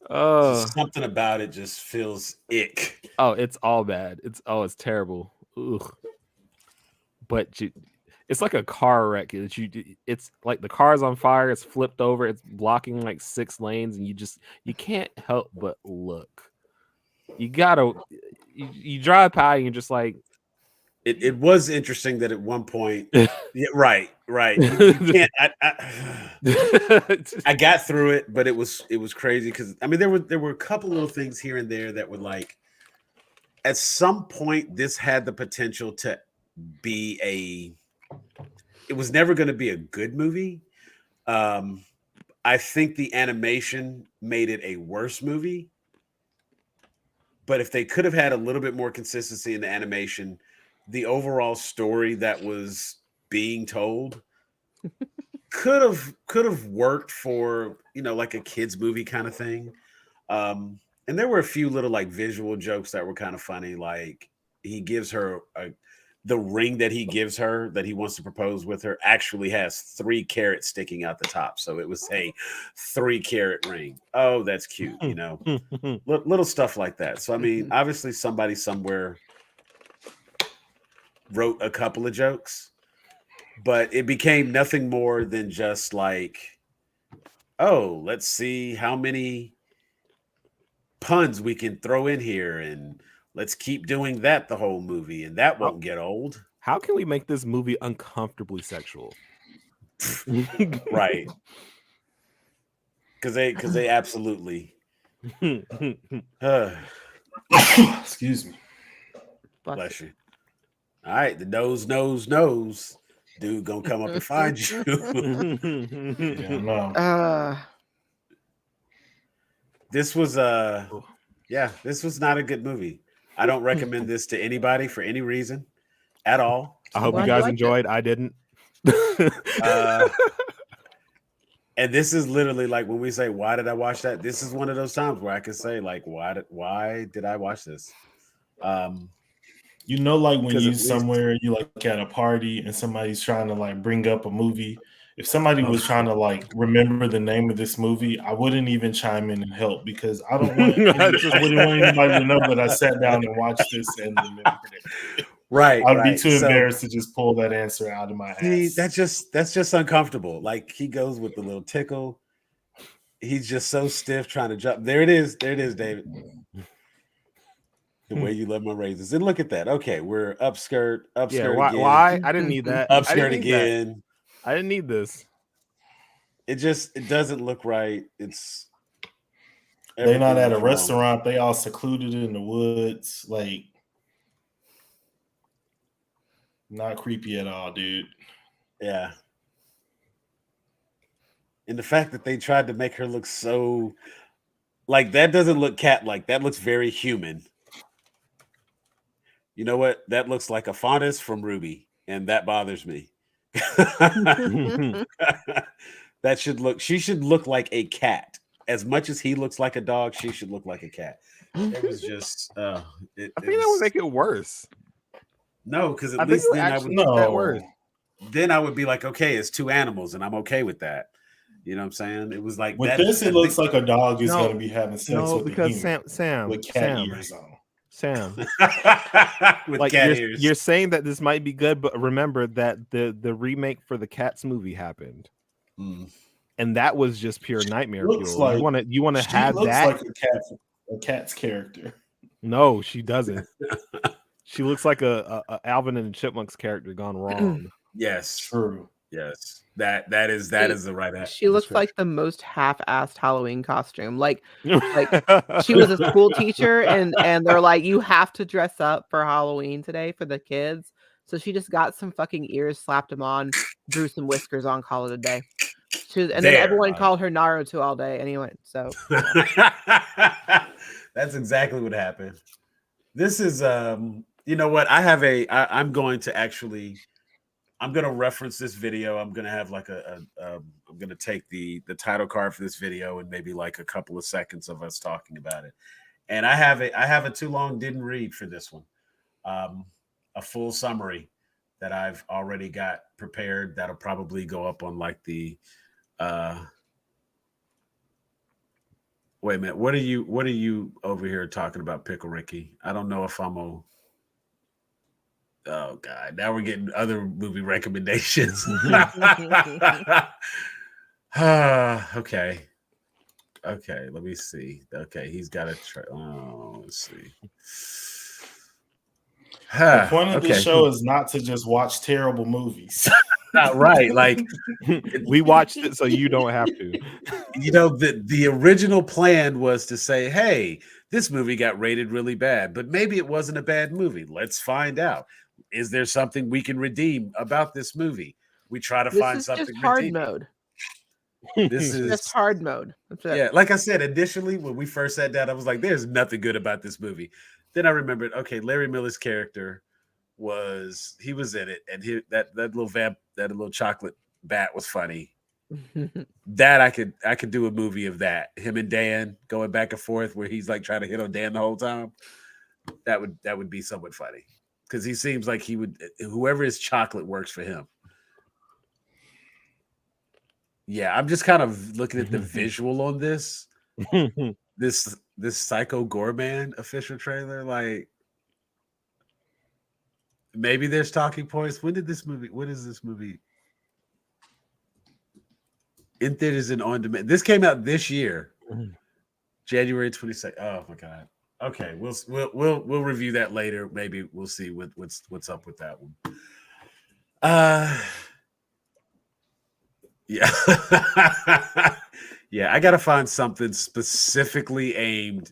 Oh, Something about it just feels ick. Oh, it's all bad. It's terrible. Ugh. But it's like a car wreck. It's like the car's on fire. It's flipped over. It's blocking like 6 lanes, and you can't help but look. You gotta you drive by and you're just like. It was interesting that at one point, yeah, right. You can't. I got through it, but it was crazy because I mean there were a couple little things here and there that were like, at some point this had the potential to be it was never going to be a good movie. I think the animation made it a worse movie, but if they could have had a little bit more consistency in the animation, the overall story that was being told could have worked for, like a kids movie kind of thing. And there were a few little like visual jokes that were kind of funny. Like he gives her the ring that he gives her that he wants to propose with her actually has 3 carats sticking out the top. So it was a 3-carat ring. Oh, that's cute. Little stuff like that. So, I mean, obviously somebody somewhere wrote a couple of jokes, but it became nothing more than just like, oh, let's see how many puns we can throw in here, and let's keep doing that the whole movie, and that won't get old. How can we make this movie uncomfortably sexual? Right. Because they absolutely Excuse me. Bless you. All right, the nose dude gonna come up and find you. Yeah, no. This was this was not a good movie. I don't recommend this to anybody for any reason at all. I hope you guys enjoyed. I didn't. And this is literally like when we say, why did I watch that? This is one of those times where I can say, like, why did I watch this? Like when you somewhere, you like at a party and somebody's trying to like bring up a movie. If somebody was trying to like remember the name of this movie, I wouldn't even chime in and help because I don't want I wouldn't want anybody to know that I sat down and watched this and remembered it. Right. I'd be too embarrassed to just pull that answer out of my ass. That's just uncomfortable. Like he goes with the little tickle. He's just so stiff trying to jump. There it is, David. The way you love my raisins. And look at that. Okay, we're upskirt Yeah, again. why? I didn't need that. Upskirt again. I didn't need this. It doesn't look right. They're not at a restaurant. They all secluded in the woods. Like, not creepy at all, dude. Yeah. And the fact that they tried to make her look so like that doesn't look cat-like. That looks very human. You know what? That looks like a fondness from Ruby, and that bothers me. She should look like a cat. As much as he looks like a dog, she should look like a cat. It was just I think that would make it worse. No, because at least then I would make that worse. Then I would be like, okay, it's 2 animals, and I'm okay with that. You know what I'm saying? It was like with that, this. It looks like a dog is going to be having sex with because a human Sam with cat ears on. Sam, with like cat ears. You're saying that this might be good, but remember that the remake for the Cats movie happened, and that was just pure nightmare fuel. Like, you want to have that? Like a cat's character. No, she doesn't. She looks like a Alvin and the Chipmunks character gone wrong. Yes, true. Yes. That is the right. She looks like the most half-assed Halloween costume. Like she was a school teacher, and they're like, you have to dress up for Halloween today for the kids. So she just got some fucking ears, slapped them on, drew some whiskers on, call it a day. Then everyone called her Naruto all day anyway. So that's exactly what happened. This is you know what? I'm going to reference this video. I'm going to have like I'm going to take the title card for this video and maybe like a couple of seconds of us talking about it. And I have a too long didn't read for this one. A full summary that I've already got prepared. That'll probably go up on like the wait a minute. What are you over here talking about, Pickle Ricky? I don't know if I'm a oh God, now we're getting other movie recommendations. Okay, let me see. Okay, he's got a let's see. The point of this show is not to just watch terrible movies. Not right. Like we watched it so you don't have to. You know, the original plan was to say, hey, this movie got rated really bad, but maybe it wasn't a bad movie. Let's find out. Is there something we can redeem about this movie? We try to find something. This is just hard mode. This is just hard mode. That's it. Yeah, like I said, initially when we first sat down, I was like, there's nothing good about this movie. Then I remembered, okay, Larry Miller's character was in it, and that little chocolate bat was funny. That I could do a movie of that. Him and Dan going back and forth where he's like trying to hit on Dan the whole time. That would be somewhat funny. Because he seems like he would, whoever is chocolate works for him. Yeah, I'm just kind of looking at the visual on this. This Psycho Gorman official trailer, like maybe there's talking points. What is this movie? In theaters and on demand. This came out this year, January 22nd. Oh my God. Okay, we'll review that later. Maybe we'll see what's up with that one. Yeah. Yeah, I gotta find something specifically aimed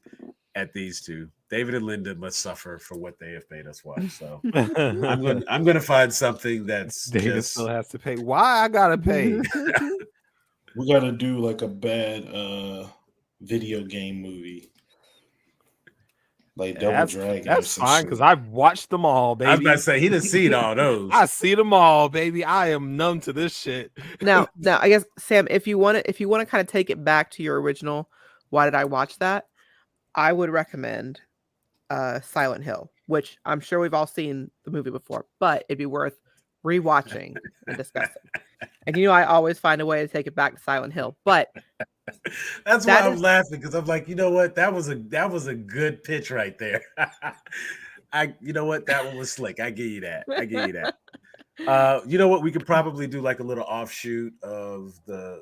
at these two. David and Linda must suffer for what they have made us watch. So I'm gonna find something that's David still has to pay. Why I gotta pay? We gotta do like a bad video game movie. Like Double Dragon. That's fine because I've watched them all, baby. I was about to say he done seen all those. I see them all, baby. I am numb to this shit. Now, I guess Sam, if you want to kind of take it back to your original, why did I watch that? I would recommend Silent Hill, which I'm sure we've all seen the movie before, but it'd be worth rewatching and discussing. And I always find a way to take it back to Silent Hill, but that's why I'm laughing, because I'm like, you know what, that was a good pitch right there. You know what, that one was slick. I give you that. You know what, we could probably do like a little offshoot of the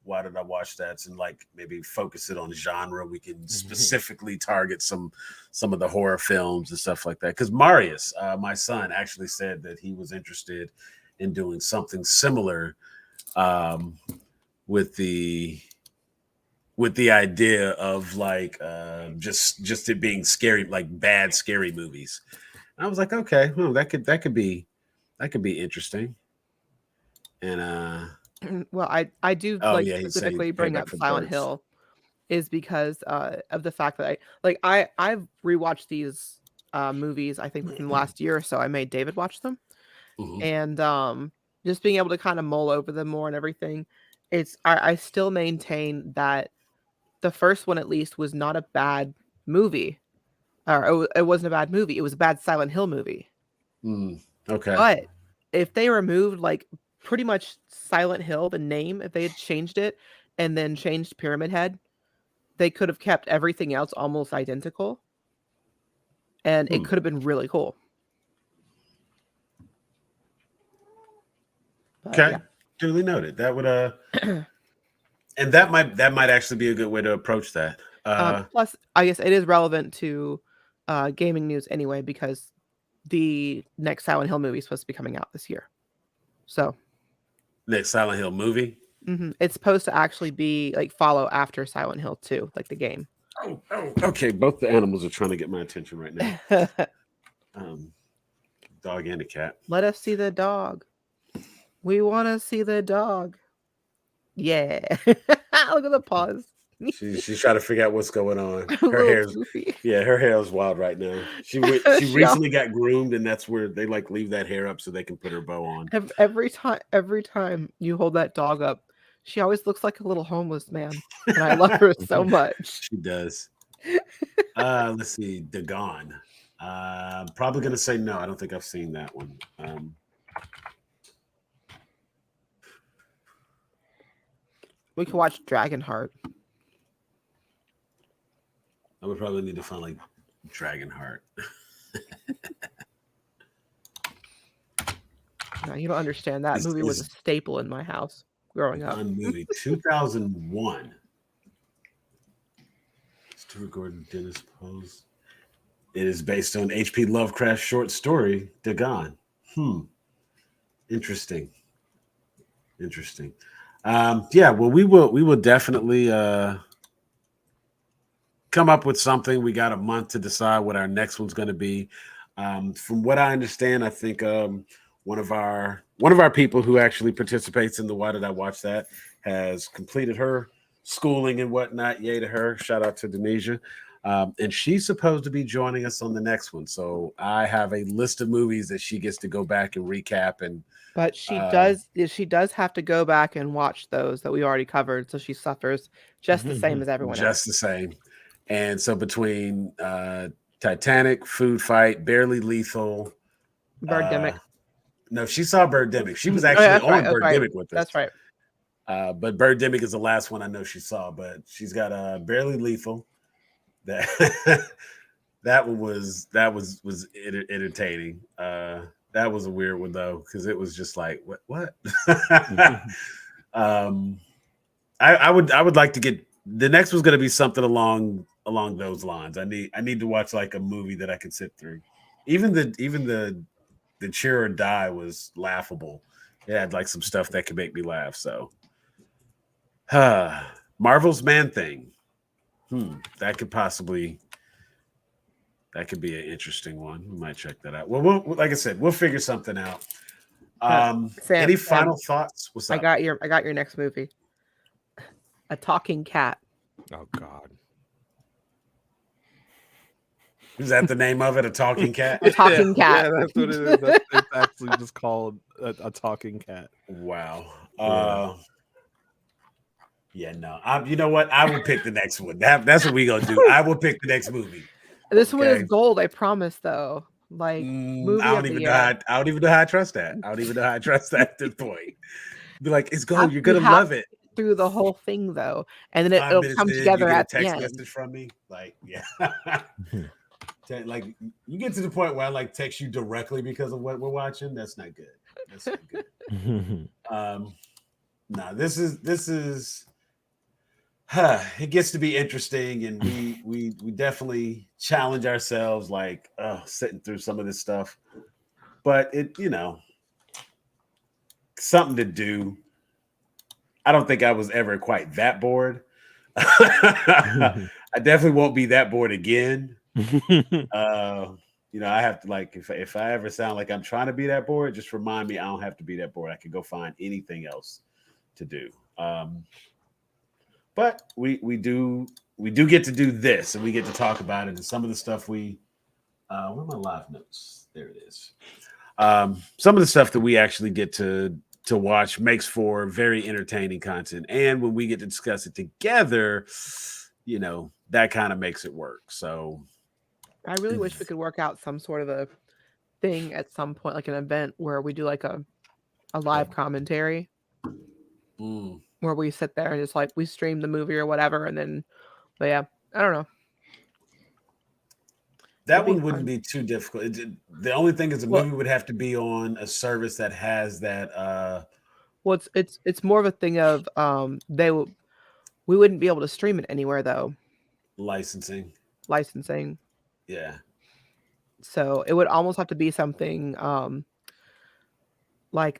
why did I watch that, and like maybe focus it on genre. We can specifically target some of the horror films and stuff like that, because Marius, my son, actually said that he was interested in doing something similar with the idea of like just it being scary, like bad scary movies. And I was like, okay, well, that could be interesting. And well, I do specifically bring up Silent Hill is because of the fact that I've rewatched these movies. I think within the last year or so, I made David watch them. And just being able to kind of mull over them more and everything, I still maintain that the first one at least was not a bad movie, or it wasn't a bad movie. It was a bad Silent Hill movie. Okay, but if they removed like pretty much Silent Hill, the name, if they had changed it and then changed Pyramid Head, they could have kept everything else almost identical, and it could have been really cool. Okay, yeah. Duly noted. That would and that might actually be a good way to approach that. Plus, I guess it is relevant to gaming news anyway, because the next Silent Hill movie is supposed to be coming out this year. So Next Silent Hill movie. It's supposed to actually be like follow after Silent Hill 2, like the game. Oh, okay. Both the animals are trying to get my attention right now. Dog and a cat. Let us see the dog. We want to see the dog. Yeah. Look at the pause. She's trying to figure out what's going on. Her Her hair is wild right now. She recently got groomed, and that's where they like leave that hair up so they can put her bow on. Every time you hold that dog up, she always looks like a little homeless man, and I love her so much. She does. Let's see, Dagon. Probably gonna say no. I don't think I've seen that one. We could watch Dragonheart. I would probably need to find like Dragonheart. No, you don't understand. That movie was a staple in my house growing up. Movie 2001. Stuart Gordon, Dennis Pose. It is based on H.P. Lovecraft's short story Dagon. Interesting. Yeah. Well, we will definitely come up with something. We got a month to decide what our next one's going to be. From what I understand, I think one of our people who actually participates in the Why Did I Watch That has completed her schooling and whatnot. Yay to her. Shout out to Denisha. And she's supposed to be joining us on the next one. So I have a list of movies that she gets to go back and recap. But she does have to go back and watch those that we already covered. So she suffers just the same as everyone else. Just the same. And so between Titanic, Food Fight, Barely Lethal, Birdemic. No, she saw Birdemic. She was actually on Birdemic with us. That's right. But Birdemic is the last one I know she saw. But she's got Barely Lethal. That one was entertaining. That was a weird one though, because it was just like what? I would like to get the next one's going to be something along those lines. I need to watch like a movie that I can sit through. Even the Cheer or Die was laughable. It had like some stuff that could make me laugh. So, Marvel's Man-Thing. That could be an interesting one. We might check that out. Well, like I said, we'll figure something out. Sam, any final thoughts? What's up? I got your next movie. A talking cat. Oh God. Is that the name of it? A talking cat? A talking cat. Yeah, that's what it is. It's actually just called a talking cat. Wow. Yeah, no. You know what? I will pick the next one. That's what we gonna do. I will pick the next movie. This one is gold, I promise. Though, like movie I don't even know how I trust that. I don't even know how I trust that at this point. Be like, it's gold. You're gonna love it. Through the whole thing though, and then it'll come together at the end. Text message from me, like, yeah. Like you get to the point where I like text you directly because of what we're watching. That's not good. That's not good. No, this is. It gets to be interesting, and we definitely challenge ourselves, like sitting through some of this stuff. But it, something to do. I don't think I was ever quite that bored. I definitely won't be that bored again. I have to like if I ever sound like I'm trying to be that bored, just remind me I don't have to be that bored. I can go find anything else to do. But we do get to do this, and we get to talk about it. And some of the stuff where are my live notes? There it is. Some of the stuff that we actually get to watch makes for very entertaining content. And when we get to discuss it together, that kind of makes it work. So I really wish we could work out some sort of a thing at some point, like an event where we do like a live commentary where we sit there and just like we stream the movie or whatever. And then, but yeah, I don't know. That one wouldn't be too difficult. The only thing is the movie would have to be on a service that has that. Well, it's more of a thing of we wouldn't be able to stream it anywhere though. Licensing. Yeah. So it would almost have to be something like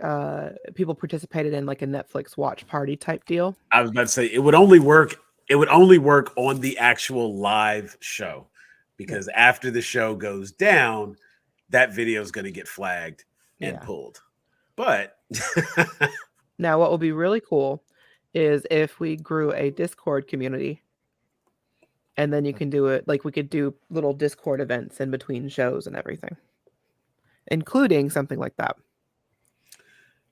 people participated in like a Netflix watch party type deal. I was about to say it would only work. It would only work on the actual live show, because after the show goes down, that video is going to get flagged and pulled. But now, what will be really cool is if we grew a Discord community, and then you can do it like we could do little Discord events in between shows and everything, including something like that.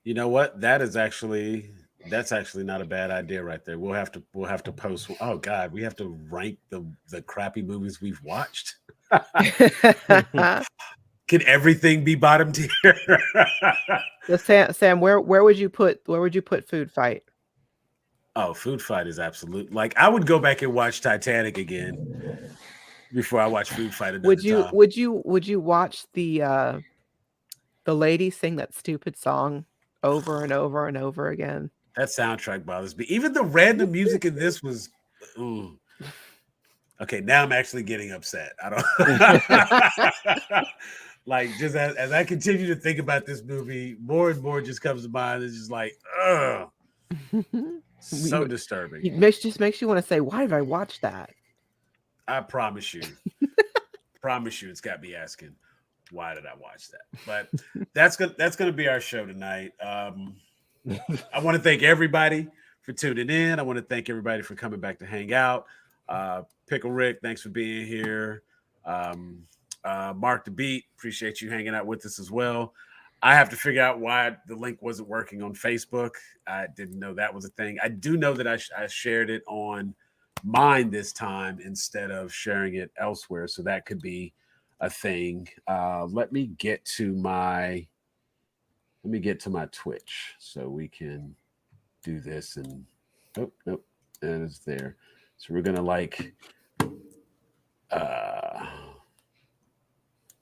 You know what? That's actually not a bad idea right there. We'll have to post. Oh God, we have to rank the crappy movies we've watched. Can everything be bottom tier? Sam, where would you put Food Fight? Oh, Food Fight is absolute. Like, I would go back and watch Titanic again before I watch Food Fight another time. Would you watch the lady sing that stupid song over and over and over again? That soundtrack bothers me. Even the random music in this was. Ooh. Okay, now I'm actually getting upset. I don't. Like, just as I continue to think about this movie, more and more just comes to mind. It's just like, ugh. So disturbing. It just makes you want to say, why did I watch that? I promise you. Promise you, it's got me asking, why did I watch that? But that's gonna be our show tonight. I want to thank everybody for tuning in. I want to thank everybody for coming back to hang out. Pickle Rick, thanks for being here. Mark the Beat, appreciate you hanging out with us as well. I have to figure out why the link wasn't working on Facebook. I didn't know that was a thing. I do know that I shared it on mine this time instead of sharing it elsewhere, so that could be a thing. Let me get to my Twitch so we can do this. And nope, that is there. So we're gonna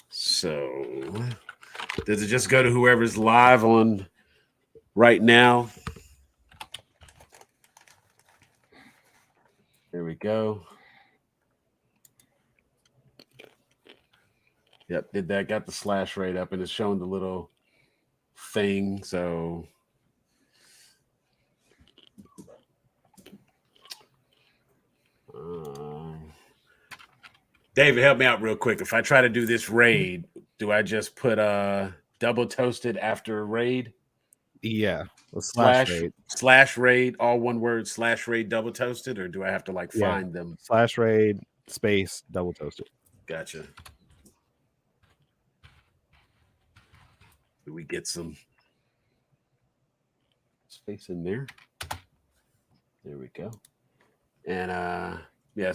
so does it just go to whoever's live on right now? There we go. Yep, did that. Got the slash rate up, and it's showing the little thing. So David, help me out real quick. If I try to do this raid, do I just put double toasted after raid? Yeah. Slash raid, all one word, slash raid double toasted, or do I have to find them? Slash raid space double toasted. Gotcha. Do we get some space in there? There we go. And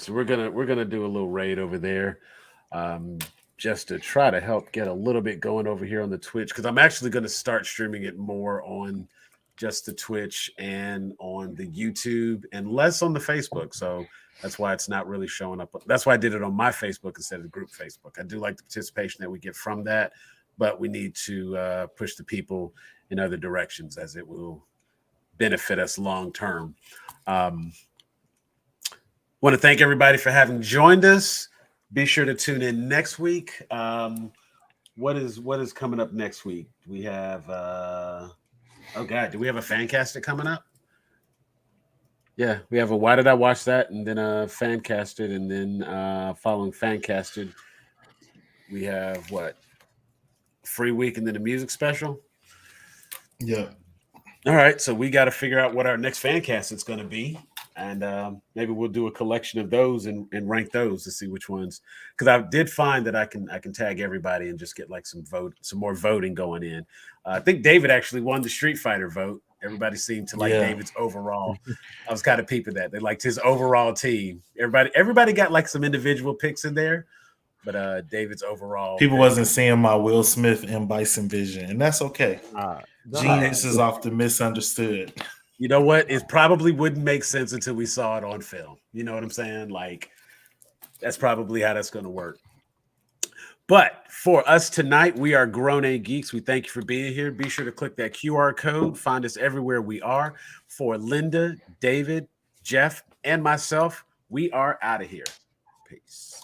so we're gonna do a little raid over there, just to try to help get a little bit going over here on the Twitch, because I'm actually going to start streaming it more on just the Twitch and on the YouTube and less on the Facebook. So that's why it's not really showing up. That's why I did it on my Facebook instead of the group Facebook. I do like the participation that we get from that, but we need to push the people in other directions, as it will benefit us long term. Want to thank everybody for having joined us. Be sure to tune in next week. What is coming up next week? We have do we have a Fancasted coming up? Yeah, we have a Why Did I Watch That? And then a Fancasted, and then following Fancasted, we have Free Week and then a music special. Yeah. All right, so we got to figure out what our next Fancast is going to be. And maybe we'll do a collection of those and rank those to see which ones. Because I did find that I can tag everybody and just get some more voting going in. I think David actually won the Street Fighter vote. Everybody seemed to like David's overall. I was kind of peeping that they liked his overall team. Everybody got some individual picks in there, but David's overall. People wasn't seeing my Will Smith and Bison vision, and that's okay. Genius is often misunderstood. You know what? It probably wouldn't make sense until we saw it on film. You know what I'm saying? That's probably how that's going to work. But for us tonight, we are Grown A Geeks. We thank you for being here. Be sure to click that QR code. Find us everywhere we are. For Linda, David, Jeff, and myself, we are out of here. Peace.